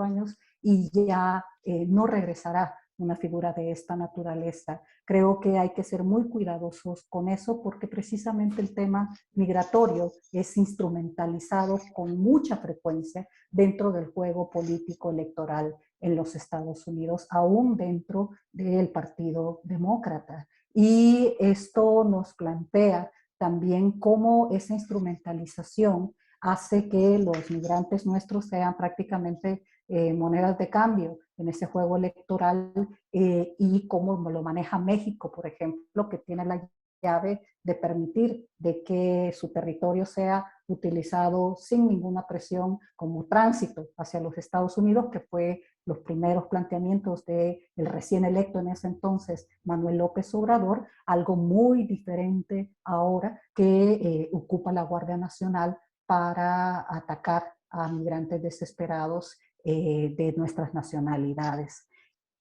años y ya no regresará una figura de esta naturaleza. Creo que hay que ser muy cuidadosos con eso porque precisamente el tema migratorio es instrumentalizado con mucha frecuencia dentro del juego político electoral en los Estados Unidos, aún dentro del Partido Demócrata. Y esto nos plantea también cómo esa instrumentalización hace que los migrantes nuestros sean prácticamente monedas de cambio en ese juego electoral y cómo lo maneja México, por ejemplo, que tiene la llave de permitir de que su territorio sea utilizado sin ninguna presión como tránsito hacia los Estados Unidos, que fue los primeros planteamientos del recién electo en ese entonces Manuel López Obrador, algo muy diferente ahora que ocupa la Guardia Nacional para atacar a migrantes desesperados de nuestras nacionalidades.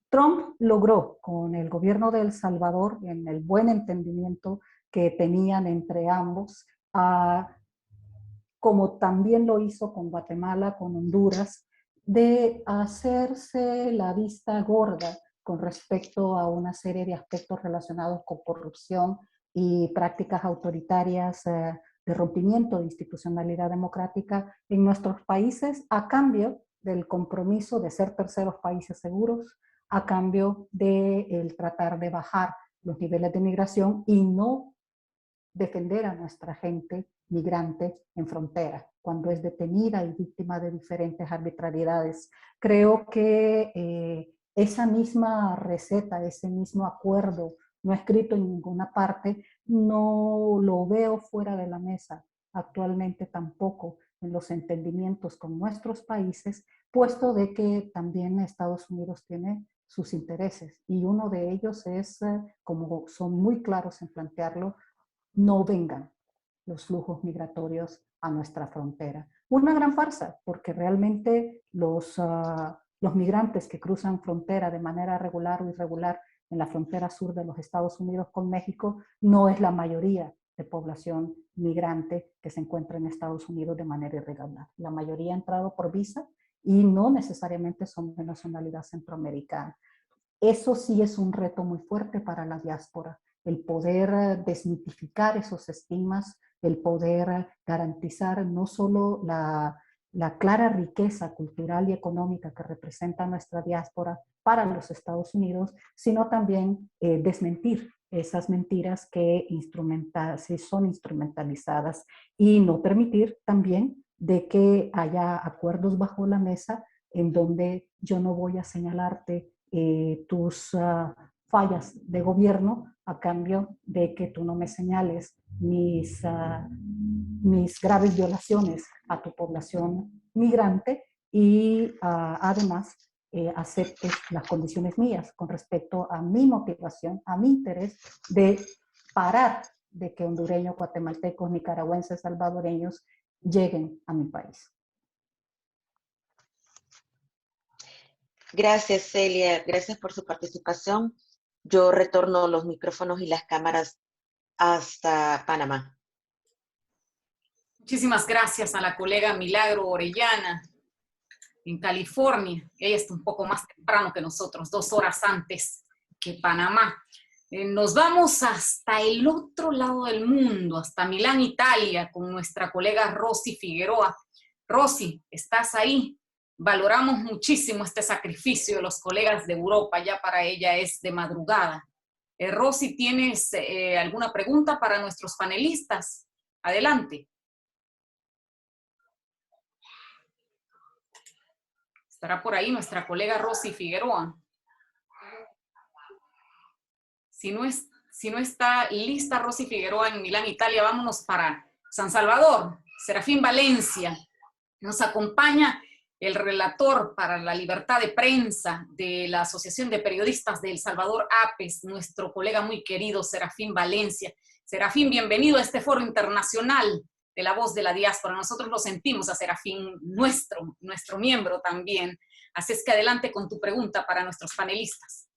Trump logró con el gobierno de El Salvador, en el buen entendimiento que tenían entre ambos, como también lo hizo con Guatemala, con Honduras, de hacerse la vista gorda con respecto a una serie de aspectos relacionados con corrupción y prácticas autoritarias de rompimiento de institucionalidad democrática en nuestros países, a cambio del compromiso de ser terceros países seguros, a cambio de tratar de bajar los niveles de migración y no defender a nuestra gente migrante en frontera, cuando es detenida y víctima de diferentes arbitrariedades. Creo que esa misma receta, ese mismo acuerdo no escrito en ninguna parte, no lo veo fuera de la mesa actualmente tampoco en los entendimientos con nuestros países, puesto de que también Estados Unidos tiene sus intereses y uno de ellos es, como son muy claros en plantearlo, no vengan los flujos migratorios a nuestra frontera. Una gran farsa, porque realmente los migrantes que cruzan frontera de manera regular o irregular en la frontera sur de los Estados Unidos con México no es la mayoría de población migrante que se encuentra en Estados Unidos de manera irregular. La mayoría ha entrado por visa y no necesariamente son de nacionalidad centroamericana. Eso sí es un reto muy fuerte para la diáspora, el poder desmitificar esos estigmas, el poder garantizar no solo la la clara riqueza cultural y económica que representa nuestra diáspora para los Estados Unidos, sino también desmentir esas mentiras que son instrumentalizadas y no permitir también de que haya acuerdos bajo la mesa en donde yo no voy a señalarte tus fallas de gobierno a cambio de que tú no me señales mis graves violaciones a tu población migrante y además aceptes las condiciones mías con respecto a mi motivación, a mi interés de parar de que hondureños, guatemaltecos, nicaragüenses, salvadoreños lleguen a mi país. Gracias, Celia. Gracias por su participación. Yo retorno los micrófonos y las cámaras hasta Panamá. Muchísimas gracias a la colega Milagro Orellana en California. Ella está un poco más temprano que nosotros, 2 horas antes que Panamá. Nos vamos hasta el otro lado del mundo, hasta Milán, Italia, con nuestra colega Rosy Figueroa. Rosy, ¿estás ahí? Valoramos muchísimo este sacrificio de los colegas de Europa, ya para ella es de madrugada. Rosy, ¿tienes alguna pregunta para nuestros panelistas? Adelante. Estará por ahí nuestra colega Rosy Figueroa. Si no está lista Rosy Figueroa en Milán, Italia, vámonos para San Salvador. Serafín Valencia. Nos acompaña el relator para la libertad de prensa de la Asociación de Periodistas de El Salvador, APES, nuestro colega muy querido Serafín Valencia. Serafín, bienvenido a este foro internacional de la voz de la diáspora. Nosotros lo sentimos a Serafín, nuestro miembro también. Así es que adelante con tu pregunta para nuestros panelistas.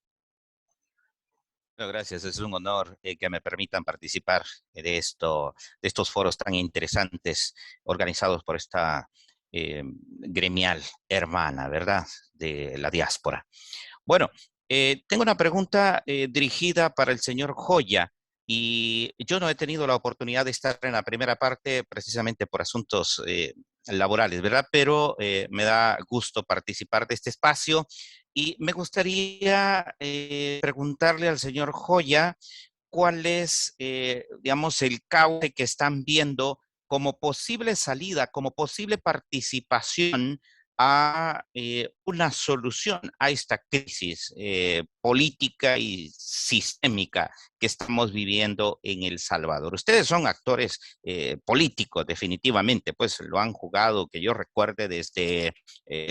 Bueno, gracias, es un honor que me permitan participar de estos foros tan interesantes organizados por esta gremial hermana, ¿verdad?, de la diáspora. Bueno, tengo una pregunta dirigida para el señor Joya. Y yo no he tenido la oportunidad de estar en la primera parte precisamente por asuntos laborales, ¿verdad? Pero me da gusto participar de este espacio y me gustaría preguntarle al señor Joya cuál es, digamos, el cauce que están viendo como posible salida, como posible participación a una solución a esta crisis política y sistémica que estamos viviendo en El Salvador. Ustedes son actores políticos, definitivamente, pues lo han jugado, que yo recuerde, desde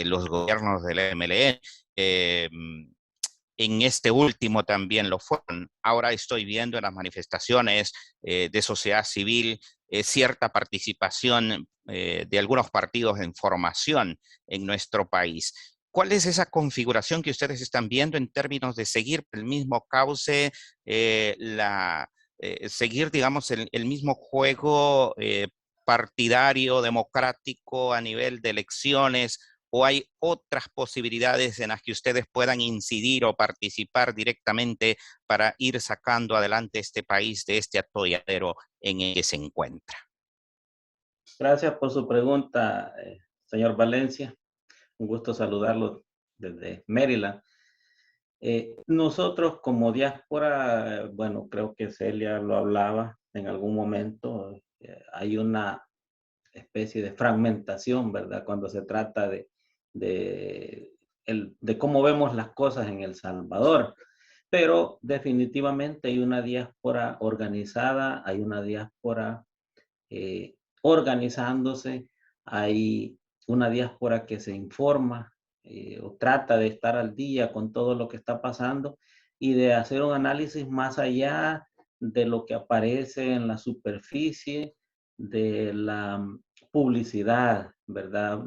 los gobiernos del MLN. En este último también lo fueron. Ahora estoy viendo en las manifestaciones de sociedad civil cierta participación de algunos partidos en formación en nuestro país. ¿Cuál es esa configuración que ustedes están viendo en términos de seguir el mismo cauce, seguir, digamos, el mismo juego partidario, democrático a nivel de elecciones? ¿O hay otras posibilidades en las que ustedes puedan incidir o participar directamente para ir sacando adelante este país de este atolladero en el que se encuentra? Gracias por su pregunta, señor Valencia. Un gusto saludarlo desde Maryland. Nosotros como diáspora, bueno, creo que Celia lo hablaba en algún momento, hay una especie de fragmentación, ¿verdad? Cuando se trata de cómo vemos las cosas en El Salvador. Pero definitivamente hay una diáspora organizada, hay una diáspora organizándose, hay una diáspora que se informa o trata de estar al día con todo lo que está pasando y de hacer un análisis más allá de lo que aparece en la superficie de la publicidad, ¿verdad?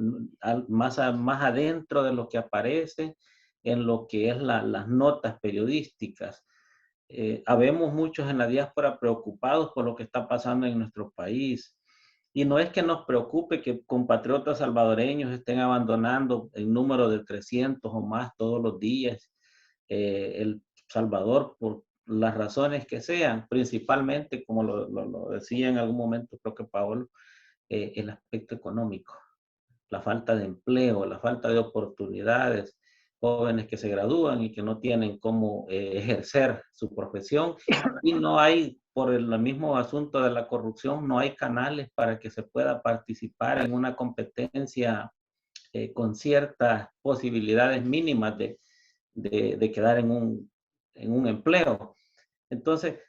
Más adentro de lo que aparece en lo que es las notas periodísticas. Habemos muchos en la diáspora preocupados por lo que está pasando en nuestro país. Y no es que nos preocupe que compatriotas salvadoreños estén abandonando el número de 300 o más todos los días El Salvador por las razones que sean, principalmente, como lo decía en algún momento, creo que Paolo, el aspecto económico. la falta de empleo, la falta de oportunidades, jóvenes que se gradúan y que no tienen cómo ejercer su profesión. Y no hay, por el mismo asunto de la corrupción, no hay canales para que se pueda participar en una competencia con ciertas posibilidades mínimas de quedar en un empleo. Entonces,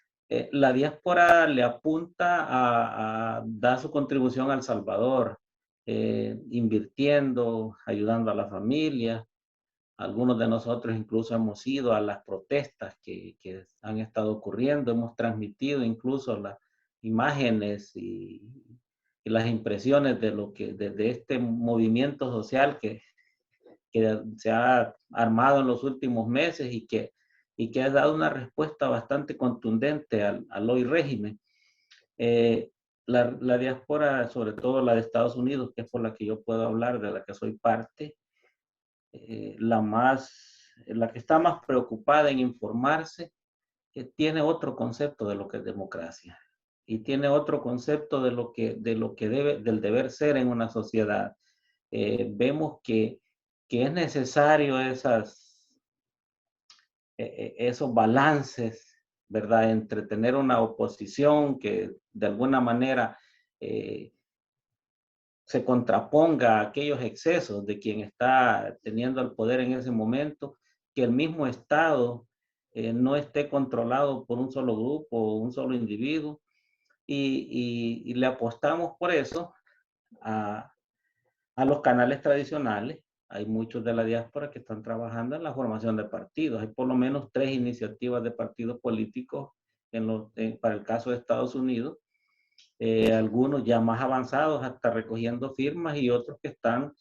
la diáspora le apunta a dar su contribución a El Salvador, invirtiendo, ayudando a la familia. Algunos de nosotros incluso hemos ido a las protestas que han estado ocurriendo, hemos transmitido incluso las imágenes y las impresiones de este movimiento social que se ha armado en los últimos meses y que ha dado una respuesta bastante contundente al hoy régimen. La diáspora, sobre todo la de Estados Unidos, que es por la que yo puedo hablar, de la que soy parte, la que está más preocupada en informarse, tiene otro concepto de lo que es democracia y tiene otro concepto del deber ser en una sociedad. Vemos que es necesario esos balances, ¿verdad? Entre tener una oposición que de alguna manera se contraponga a aquellos excesos de quien está teniendo el poder en ese momento, que el mismo Estado no esté controlado por un solo grupo o un solo individuo, y le apostamos por eso a los canales tradicionales. Hay muchos de la diáspora que están trabajando en la formación de partidos. Hay por lo menos 3 iniciativas de partidos políticos para el caso de Estados Unidos. Algunos ya más avanzados, hasta recogiendo firmas, y otros que están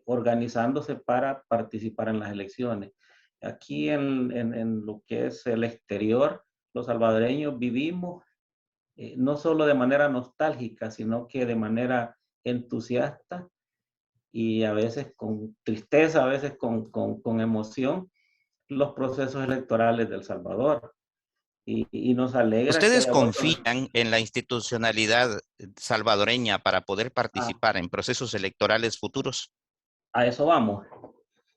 organizándose para participar en las elecciones. Aquí en lo que es el exterior, los salvadoreños vivimos no solo de manera nostálgica, sino que de manera entusiasta y a veces con tristeza, a veces con emoción, los procesos electorales de El Salvador. Y nos alegra que ¿Ustedes haya vuelto. confían en la institucionalidad salvadoreña para poder participar en procesos electorales futuros? A eso vamos.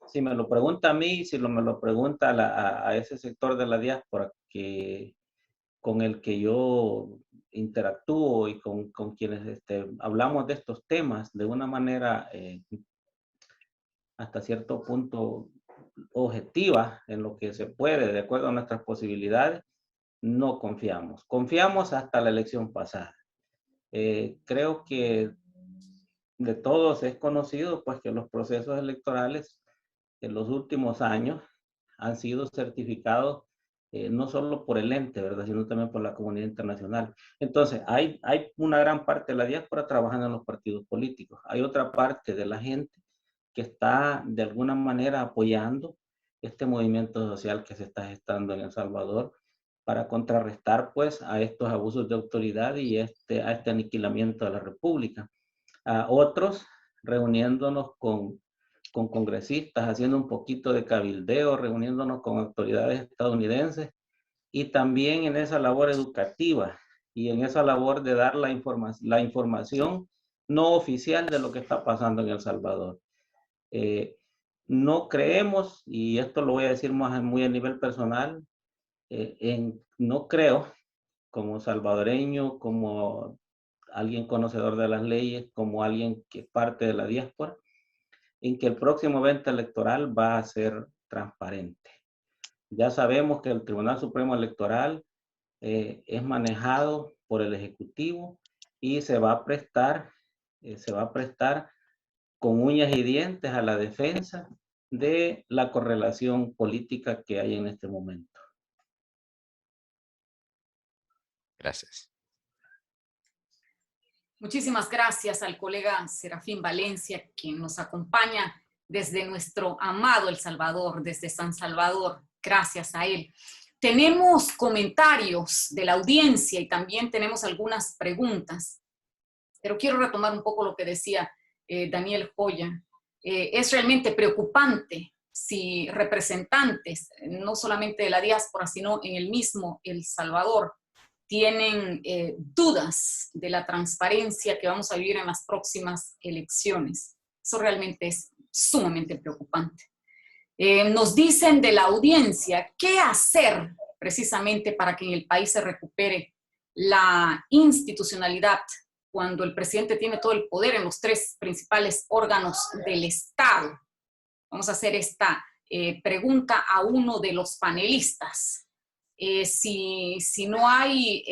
Si me lo pregunta a mí, si me lo pregunta a ese sector de la diáspora con el que yo interactúo y con quienes hablamos de estos temas de una manera hasta cierto punto objetiva, en lo que se puede, de acuerdo a nuestras posibilidades, no confiamos. Confiamos hasta la elección pasada. Creo que de todos es conocido pues que los procesos electorales en los últimos años han sido certificados no solo por el ente, ¿verdad?, sino también por la comunidad internacional. Entonces, hay una gran parte de la diáspora trabajando en los partidos políticos. Hay otra parte de la gente que está de alguna manera apoyando este movimiento social que se está gestando en El Salvador para contrarrestar pues a estos abusos de autoridad y a este aniquilamiento de la República. A otros reuniéndonos con congresistas, haciendo un poquito de cabildeo, reuniéndonos con autoridades estadounidenses, y también en esa labor educativa y en esa labor de dar la información no oficial de lo que está pasando en El Salvador. No creemos, y esto lo voy a decir muy a nivel personal, no creo, como salvadoreño, como alguien conocedor de las leyes, como alguien que es parte de la diáspora, en que el próximo evento electoral va a ser transparente. Ya sabemos que el Tribunal Supremo Electoral es manejado por el Ejecutivo y se va a prestar con uñas y dientes a la defensa de la correlación política que hay en este momento. Gracias. Muchísimas gracias al colega Serafín Valencia, quien nos acompaña desde nuestro amado El Salvador, desde San Salvador. Gracias a él. Tenemos comentarios de la audiencia y también tenemos algunas preguntas, pero quiero retomar un poco lo que decía Daniel Joya. Es realmente preocupante si representantes, no solamente de la diáspora, sino en el mismo El Salvador, tienen dudas de la transparencia que vamos a vivir en las próximas elecciones. Eso realmente es sumamente preocupante. Nos dicen de la audiencia qué hacer precisamente para que en el país se recupere la institucionalidad cuando el presidente tiene todo el poder en los tres principales órganos del Estado. Vamos a hacer esta pregunta a uno de los panelistas. Si no hay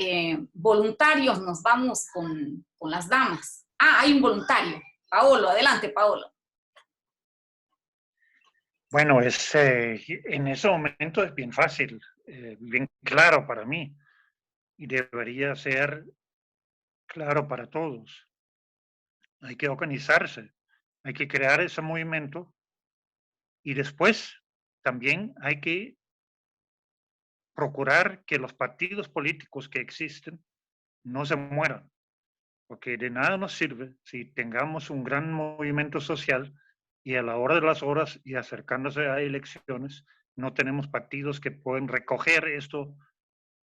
voluntarios, nos vamos con las damas. Ah, hay un voluntario. Paolo, adelante, Paolo. Bueno, en ese momento es bien fácil, bien claro para mí, y debería ser claro para todos. Hay que organizarse, hay que crear ese movimiento y después también hay que procurar que los partidos políticos que existen no se mueran, porque de nada nos sirve si tengamos un gran movimiento social y a la hora de las horas y acercándose a elecciones, no tenemos partidos que pueden recoger esto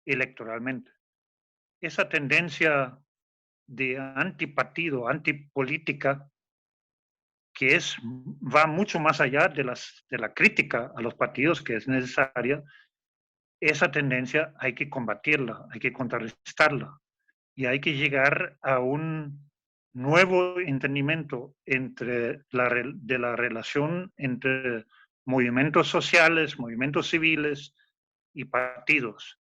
electoralmente. Esa tendencia de antipartido, antipolítica, que va mucho más allá de la crítica a los partidos que es necesaria, esa tendencia hay que combatirla, hay que contrarrestarla y hay que llegar a un nuevo entendimiento de la relación entre movimientos sociales, movimientos civiles y partidos.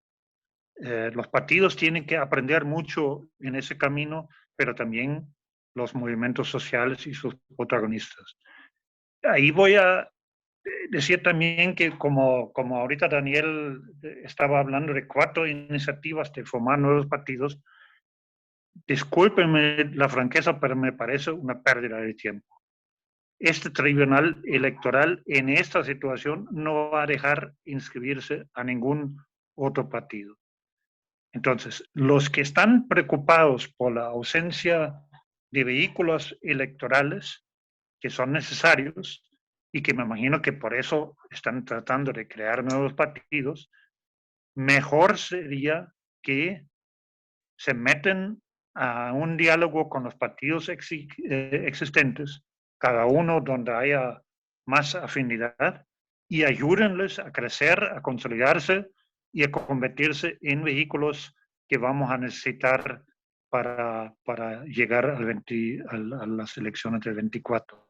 Los partidos tienen que aprender mucho en ese camino, pero también los movimientos sociales y sus protagonistas. Ahí voy a decir también que como ahorita Daniel estaba hablando de 4 iniciativas de formar nuevos partidos, discúlpenme la franqueza, pero me parece una pérdida de tiempo. Este tribunal electoral en esta situación no va a dejar inscribirse a ningún otro partido. Entonces, los que están preocupados por la ausencia de vehículos electorales que son necesarios y que me imagino que por eso están tratando de crear nuevos partidos, mejor sería que se meten a un diálogo con los partidos existentes, cada uno donde haya más afinidad, y ayúdenles a crecer, a consolidarse y a convertirse en vehículos que vamos a necesitar para llegar a las elecciones del 24.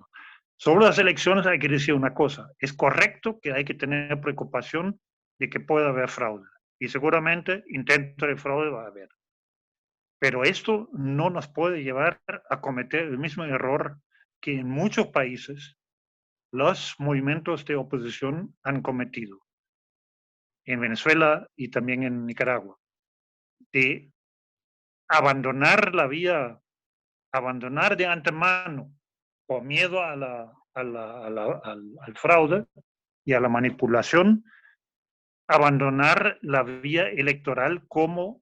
Sobre las elecciones hay que decir una cosa, es correcto que hay que tener preocupación de que pueda haber fraude, y seguramente intento de fraude va a haber. Pero esto no nos puede llevar a cometer el mismo error que en muchos países los movimientos de oposición han cometido, en Venezuela y también en Nicaragua, de abandonar la vía, abandonar de antemano por miedo al fraude y a la manipulación, abandonar la vía electoral como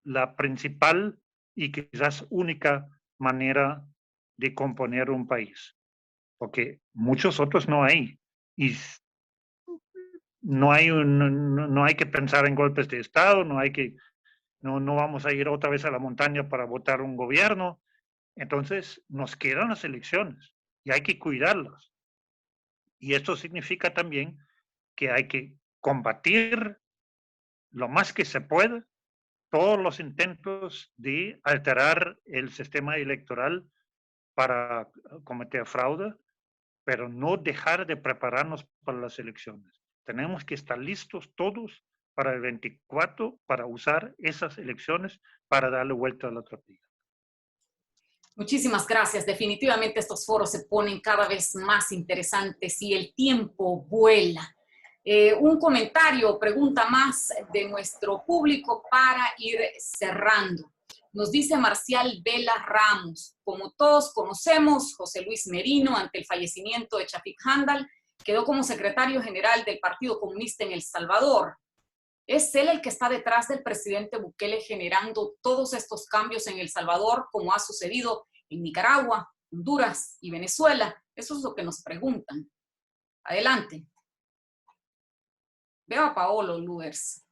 la principal y quizás única manera de componer un país, porque muchos otros no hay. Y no hay que pensar en golpes de Estado, no vamos a ir otra vez a la montaña para votar un gobierno. Entonces, nos quedan las elecciones y hay que cuidarlas. Y esto significa también que hay que combatir lo más que se puede todos los intentos de alterar el sistema electoral para cometer fraude, pero no dejar de prepararnos para las elecciones. Tenemos que estar listos todos para el 24 para usar esas elecciones para darle vuelta a la tortilla. Muchísimas gracias. Definitivamente estos foros se ponen cada vez más interesantes y el tiempo vuela. Un comentario o pregunta más de nuestro público para ir cerrando. Nos dice Marcial Vela Ramos, como todos conocemos, José Luis Merino, ante el fallecimiento de Chafik Handal, quedó como secretario general del Partido Comunista en El Salvador. ¿Es él el que está detrás del presidente Bukele generando todos estos cambios en El Salvador, como ha sucedido en Nicaragua, Honduras y Venezuela? Eso es lo que nos preguntan. Adelante. Veo a Paolo Luers,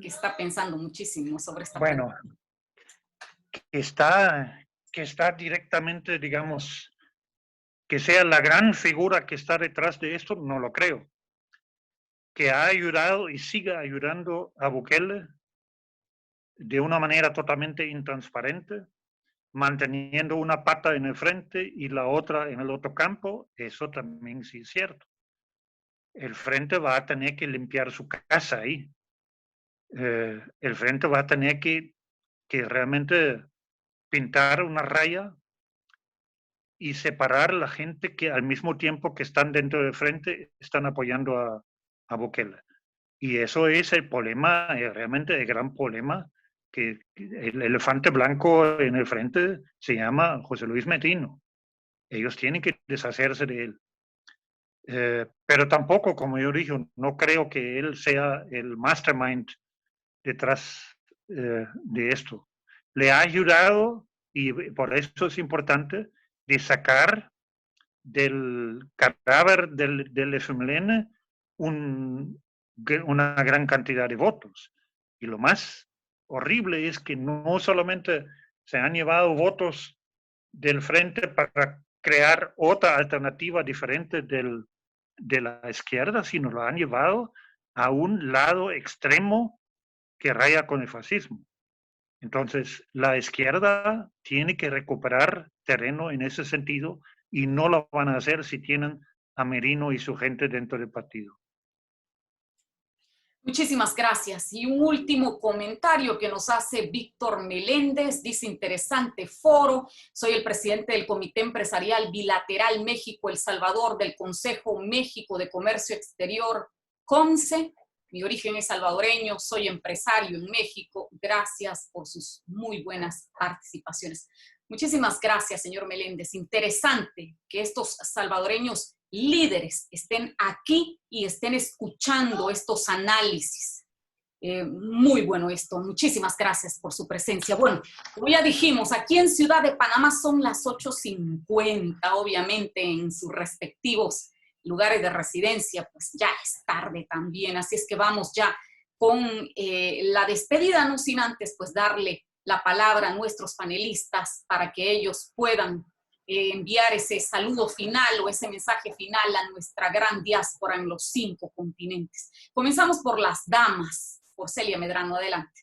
que está pensando muchísimo sobre esta pregunta. Bueno, que está directamente, digamos, Que sea la gran figura que está detrás de esto, no lo creo. Que ha ayudado y siga ayudando a Bukele de una manera totalmente intransparente, manteniendo una pata en el frente y la otra en el otro campo, eso también sí es cierto. El frente va a tener que limpiar su casa ahí. El frente va a tener que realmente pintar una raya y separar a la gente que al mismo tiempo que están dentro del frente están apoyando a Bukele. Y eso es el problema, realmente el gran problema, que el elefante blanco en el frente se llama José Luis Merino. Ellos tienen que deshacerse de él. Pero tampoco, como yo dije, no creo que él sea el mastermind detrás de esto. Le ha ayudado, y por eso es importante, de sacar del cadáver del FMLN una gran cantidad de votos. Y lo más horrible es que no solamente se han llevado votos del frente para crear otra alternativa diferente de la izquierda, sino lo han llevado a un lado extremo que raya con el fascismo. Entonces, la izquierda tiene que recuperar terreno en ese sentido y no lo van a hacer si tienen a Merino y su gente dentro del partido. Muchísimas gracias. Y un último comentario que nos hace Víctor Meléndez. Dice, interesante foro. Soy el presidente del Comité Empresarial Bilateral México-El Salvador del Consejo México de Comercio Exterior, COMCE. Mi origen es salvadoreño, soy empresario en México. Gracias por sus muy buenas participaciones. Muchísimas gracias, señor Meléndez. Interesante que estos salvadoreños líderes estén aquí y estén escuchando estos análisis. Muy bueno esto. Muchísimas gracias por su presencia. Bueno, como ya dijimos, aquí en Ciudad de Panamá son las 8:50, obviamente en sus respectivos lugares de residencia, pues ya es tarde también, así es que vamos ya con la despedida, no sin antes pues darle la palabra a nuestros panelistas para que ellos puedan enviar ese saludo final o ese mensaje final a nuestra gran diáspora en los 5 continentes. Comenzamos por las damas, por Celia Medrano, adelante.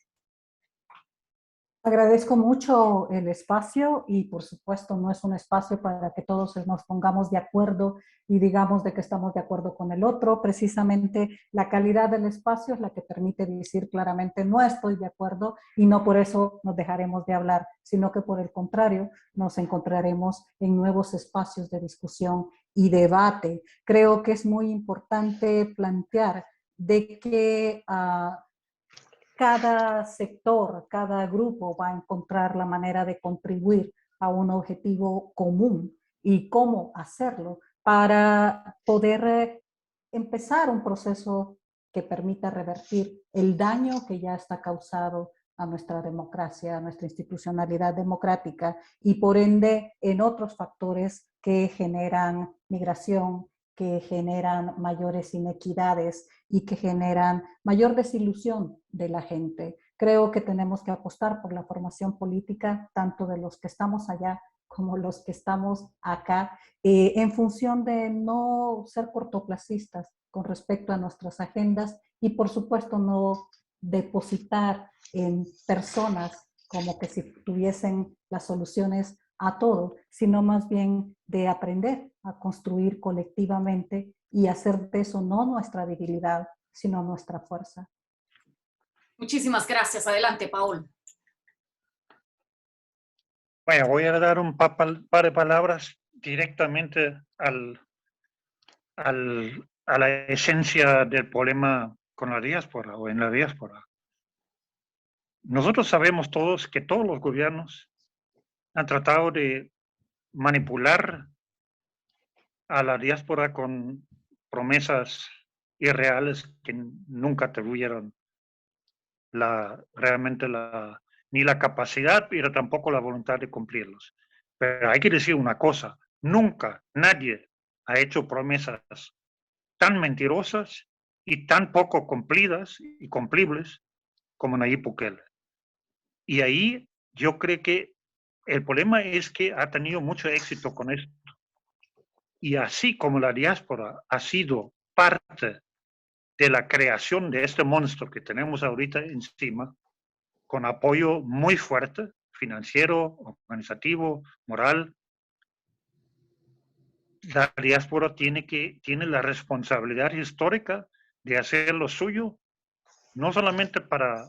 Agradezco mucho el espacio y por supuesto no es un espacio para que todos nos pongamos de acuerdo y digamos de que estamos de acuerdo con el otro. Precisamente la calidad del espacio es la que permite decir claramente no estoy de acuerdo y no por eso nos dejaremos de hablar, sino que por el contrario nos encontraremos en nuevos espacios de discusión y debate. Creo que es muy importante plantear de que cada sector, cada grupo va a encontrar la manera de contribuir a un objetivo común y cómo hacerlo para poder empezar un proceso que permita revertir el daño que ya está causado a nuestra democracia, a nuestra institucionalidad democrática y por ende en otros factores que generan migración, que generan mayores inequidades y que generan mayor desilusión de la gente. Creo que tenemos que apostar por la formación política, tanto de los que estamos allá como los que estamos acá, en función de no ser cortoplacistas con respecto a nuestras agendas y por supuesto no depositar en personas como que si tuviesen las soluciones a todo, sino más bien de aprender a construir colectivamente y hacer de eso no nuestra debilidad, sino nuestra fuerza. Muchísimas gracias. Adelante, Paul. Bueno, voy a dar un par de palabras directamente a la esencia del problema con la diáspora o en la diáspora. Nosotros sabemos todos que todos los gobiernos han tratado de manipular a la diáspora con promesas irreales que nunca tuvieron ni la capacidad, pero tampoco la voluntad de cumplirlos. Pero hay que decir una cosa, nunca nadie ha hecho promesas tan mentirosas y tan poco cumplidas y cumplibles como Nayib Bukele. Y ahí yo creo que el problema es que ha tenido mucho éxito con esto. Y así como la diáspora ha sido parte de la creación de este monstruo que tenemos ahorita encima, con apoyo muy fuerte, financiero, organizativo, moral, la diáspora tiene la responsabilidad histórica de hacer lo suyo, no solamente para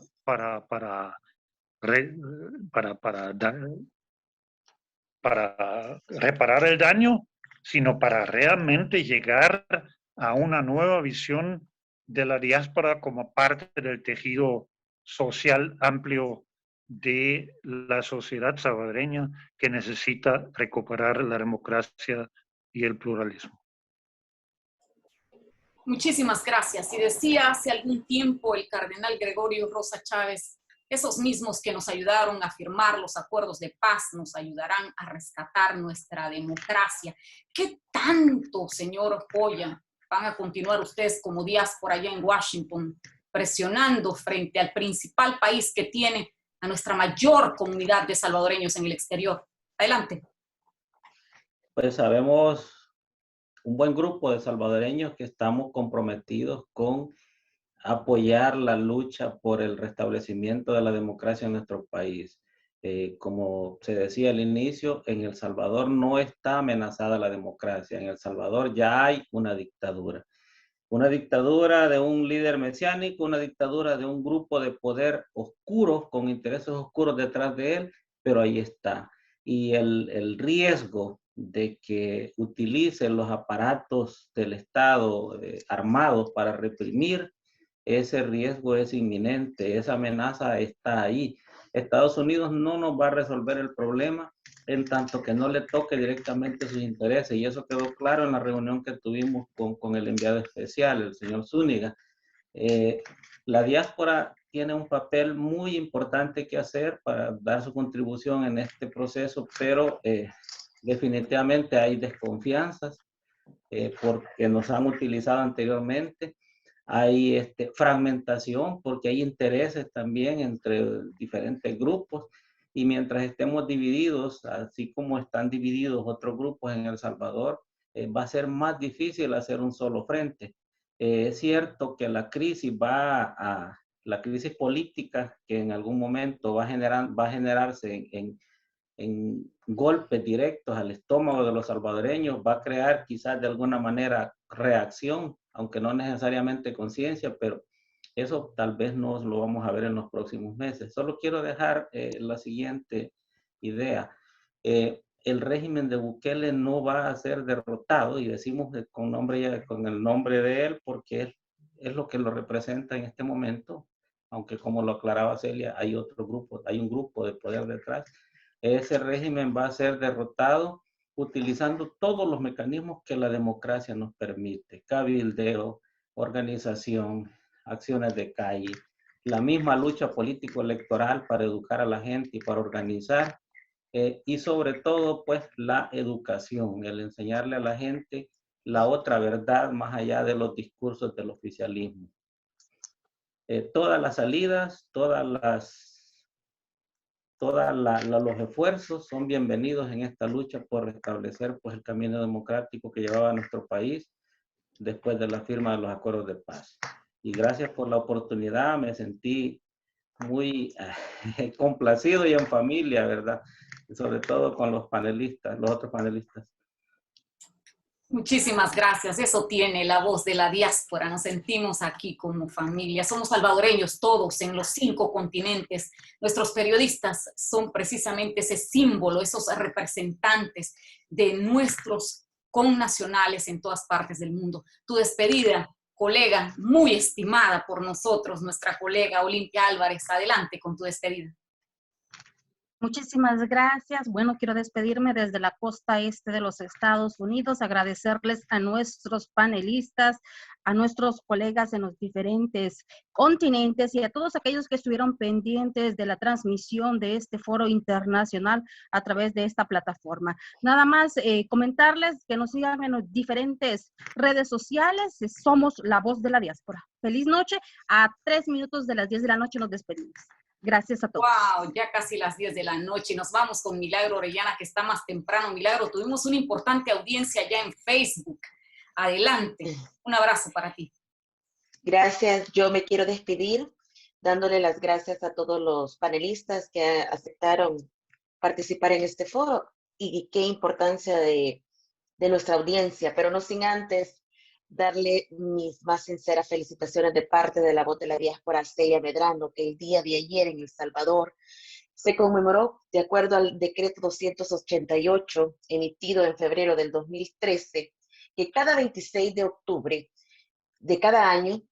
reparar el daño, sino para realmente llegar a una nueva visión de la diáspora como parte del tejido social amplio de la sociedad salvadoreña que necesita recuperar la democracia y el pluralismo. Muchísimas gracias. Y decía hace algún tiempo el cardenal Gregorio Rosa Chávez, esos mismos que nos ayudaron a firmar los acuerdos de paz nos ayudarán a rescatar nuestra democracia. ¿Qué tanto, señor Joya, van a continuar ustedes como diáspora allá en Washington presionando frente al principal país que tiene a nuestra mayor comunidad de salvadoreños en el exterior? Adelante. Pues sabemos un buen grupo de salvadoreños que estamos comprometidos con apoyar la lucha por el restablecimiento de la democracia en nuestro país. Como se decía al inicio, en El Salvador no está amenazada la democracia. En El Salvador ya hay una dictadura. Una dictadura de un líder mesiánico, una dictadura de un grupo de poder oscuros, con intereses oscuros detrás de él, pero ahí está. Y el riesgo de que utilicen los aparatos del Estado armados para reprimir, ese riesgo es inminente, esa amenaza está ahí. Estados Unidos no nos va a resolver el problema en tanto que no le toque directamente sus intereses, y eso quedó claro en la reunión que tuvimos con el enviado especial, el señor Zúñiga. La diáspora tiene un papel muy importante que hacer para dar su contribución en este proceso, pero definitivamente hay desconfianzas porque nos han utilizado anteriormente. Hay fragmentación porque hay intereses también entre diferentes grupos, y mientras estemos divididos, así como están divididos otros grupos en El Salvador, va a ser más difícil hacer un solo frente. Es cierto que la crisis la crisis política que en algún momento va a generarse en golpes directos al estómago de los salvadoreños, va a crear quizás de alguna manera reacción, aunque no necesariamente conciencia, pero eso tal vez no lo vamos a ver en los próximos meses. Solo quiero dejar la siguiente idea. El régimen de Bukele no va a ser derrotado, y decimos con el nombre de él porque es lo que lo representa en este momento, aunque como lo aclaraba Celia, hay un grupo de poder detrás. Ese régimen va a ser derrotado utilizando todos los mecanismos que la democracia nos permite: cabildeo, organización, acciones de calle, la misma lucha político-electoral para educar a la gente y para organizar, y sobre todo, pues, la educación, el enseñarle a la gente la otra verdad más allá de los discursos del oficialismo. Todas las salidas, los esfuerzos son bienvenidos en esta lucha por restablecer, pues, el camino democrático que llevaba a nuestro país después de la firma de los acuerdos de paz. Y gracias por la oportunidad, me sentí muy complacido y en familia, ¿verdad? Y sobre todo con los otros panelistas. Muchísimas gracias. Eso tiene la voz de la diáspora. Nos sentimos aquí como familia. Somos salvadoreños todos en los 5 continentes. Nuestros periodistas son precisamente ese símbolo, esos representantes de nuestros connacionales en todas partes del mundo. Tu despedida, colega muy estimada por nosotros, nuestra colega Olimpia Álvarez. Adelante con tu despedida. Muchísimas gracias. Bueno, quiero despedirme desde la costa este de los Estados Unidos, agradecerles a nuestros panelistas, a nuestros colegas en los diferentes continentes y a todos aquellos que estuvieron pendientes de la transmisión de este foro internacional a través de esta plataforma. Nada más comentarles que nos sigan en las diferentes redes sociales. Somos La Voz de la Diáspora. Feliz noche. A 3 minutos de las 10 de la noche nos despedimos. Gracias a todos. Wow, ya casi las 10 de la noche. Nos vamos con Milagro Orellana, que está más temprano. Milagro, tuvimos una importante audiencia ya en Facebook. Adelante. Un abrazo para ti. Gracias. Yo me quiero despedir dándole las gracias a todos los panelistas que aceptaron participar en este foro y qué importancia de nuestra audiencia, pero no sin antes darle mis más sinceras felicitaciones de parte de la voz de la diáspora Celia Medrano, que el día de ayer en El Salvador se conmemoró, de acuerdo al decreto 288 emitido en febrero del 2013, que cada 26 de octubre de cada año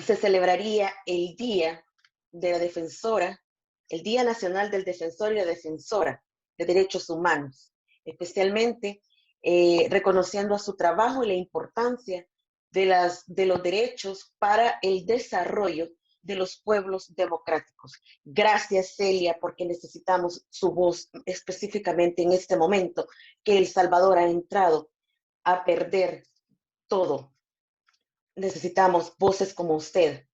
se celebraría el Día de la Defensora, el Día Nacional del Defensor y la Defensora de Derechos Humanos, especialmente reconociendo a su trabajo y la importancia de los derechos para el desarrollo de los pueblos democráticos. Gracias, Celia, porque necesitamos su voz específicamente en este momento que El Salvador ha entrado a perder todo. Necesitamos voces como usted.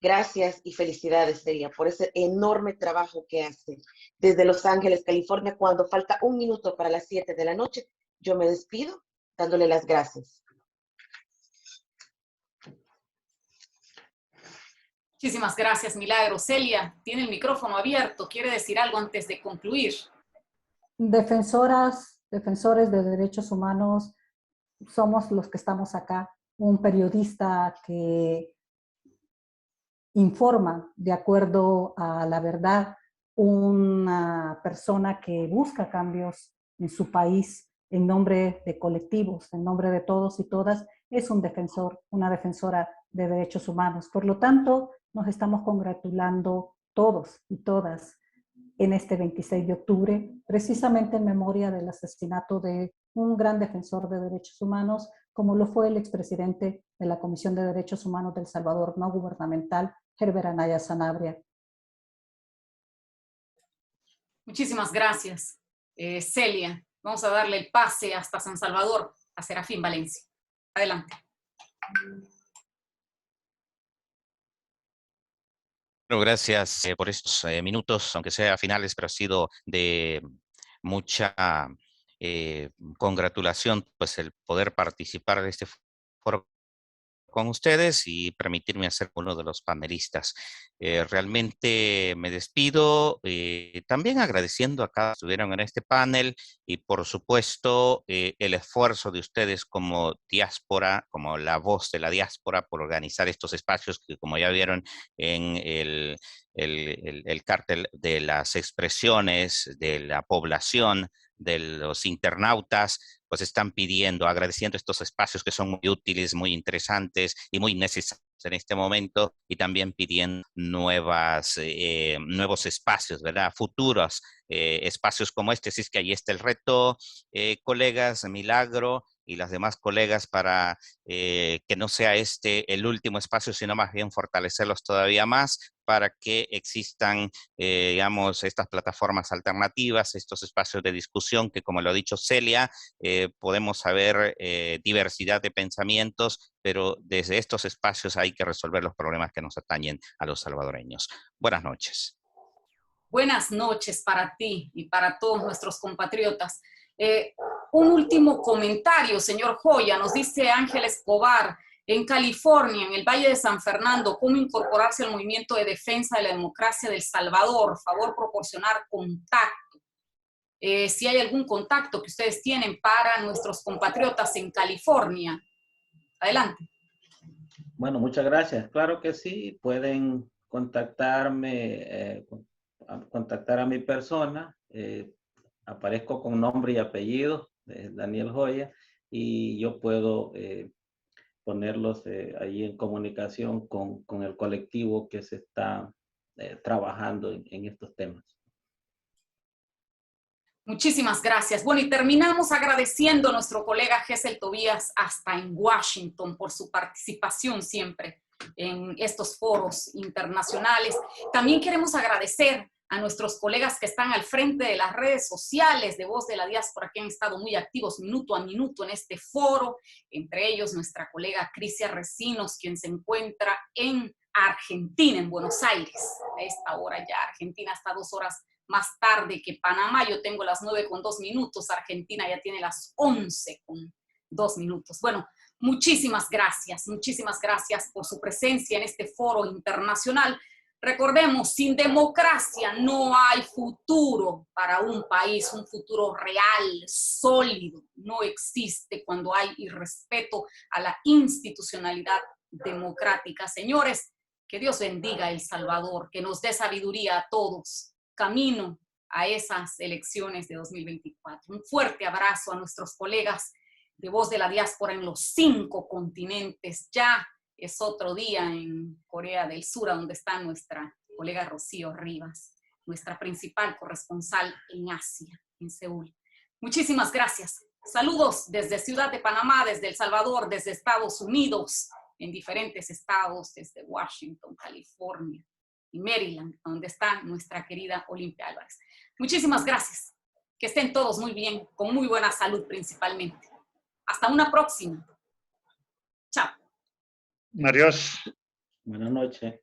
Gracias y felicidades, Celia, por ese enorme trabajo que hace. Desde Los Ángeles, California, cuando falta 1 minuto para las 7 de la noche, yo me despido dándole las gracias. Muchísimas gracias, Milagro. Celia, tiene el micrófono abierto. ¿Quiere decir algo antes de concluir? Defensores de derechos humanos, somos los que estamos acá. Un periodista que informa de acuerdo a la verdad, una persona que busca cambios en su país en nombre de colectivos, en nombre de todos y todas, es un defensor, una defensora de derechos humanos. Por lo tanto, nos estamos congratulando todos y todas en este 26 de octubre, precisamente en memoria del asesinato de un gran defensor de derechos humanos, como lo fue el expresidente de la Comisión de Derechos Humanos del Salvador no gubernamental, Herbert Anaya Sanabria. Muchísimas gracias, Celia. Vamos a darle el pase hasta San Salvador, a Serafín Valencia. Adelante. Bueno, gracias por estos minutos, aunque sea finales, pero ha sido de mucha congratulación, pues el poder participar de este foro con ustedes y permitirme ser uno de los panelistas. Realmente me despido también agradeciendo a cada que estuvieron en este panel y por supuesto el esfuerzo de ustedes como diáspora, como la voz de la diáspora por organizar estos espacios que como ya vieron en el cartel de las expresiones de la población, de los internautas, pues están pidiendo, agradeciendo estos espacios que son muy útiles, muy interesantes y muy necesarios en este momento y también pidiendo nuevos espacios, ¿verdad? Futuros espacios como este. Así es que ahí está el reto, colegas, Milagro y las demás colegas para que no sea este el último espacio, sino más bien fortalecerlos todavía más para que existan, digamos, estas plataformas alternativas, estos espacios de discusión que, como lo ha dicho Celia, podemos saber diversidad de pensamientos, pero desde estos espacios hay que resolver los problemas que nos atañen a los salvadoreños. Buenas noches. Buenas noches para ti y para todos nuestros compatriotas. Un último comentario, señor Joya, nos dice Ángel Escobar, en California, en el Valle de San Fernando, ¿cómo incorporarse al movimiento de defensa de la democracia de El Salvador? Favor proporcionar contacto. Si hay algún contacto que ustedes tienen para nuestros compatriotas en California. Adelante. Bueno, muchas gracias. Claro que sí, pueden contactarme, contactar a mi persona. Aparezco con nombre y apellido, Daniel Joya, y yo puedo ponerlos ahí en comunicación con el colectivo que se está trabajando en estos temas. Muchísimas gracias. Bueno, y terminamos agradeciendo a nuestro colega Gesell Tobías hasta en Washington por su participación siempre en estos foros internacionales. También queremos agradecer a nuestros colegas que están al frente de las redes sociales de Voz de la Diáspora, que han estado muy activos minuto a minuto en este foro, entre ellos nuestra colega Crisia Recinos, quien se encuentra en Argentina, en Buenos Aires. A esta hora ya Argentina está 2 horas más tarde que Panamá. Yo tengo las 9:02. Argentina ya tiene las 11:02. Bueno, muchísimas gracias por su presencia en este foro internacional. Recordemos, sin democracia no hay futuro para un país, un futuro real, sólido. No existe cuando hay irrespeto a la institucionalidad democrática. Señores, que Dios bendiga a El Salvador, que nos dé sabiduría a todos, camino a esas elecciones de 2024. Un fuerte abrazo a nuestros colegas de Voz de la Diáspora en los 5 continentes. Ya es otro día en Corea del Sur, donde está nuestra colega Rocío Rivas, nuestra principal corresponsal en Asia, en Seúl. Muchísimas gracias. Saludos desde Ciudad de Panamá, desde El Salvador, desde Estados Unidos, en diferentes estados, desde Washington, California y Maryland, donde está nuestra querida Olimpia Álvarez. Muchísimas gracias. Que estén todos muy bien, con muy buena salud principalmente. Hasta una próxima. Chao. Adiós. Buenas noches.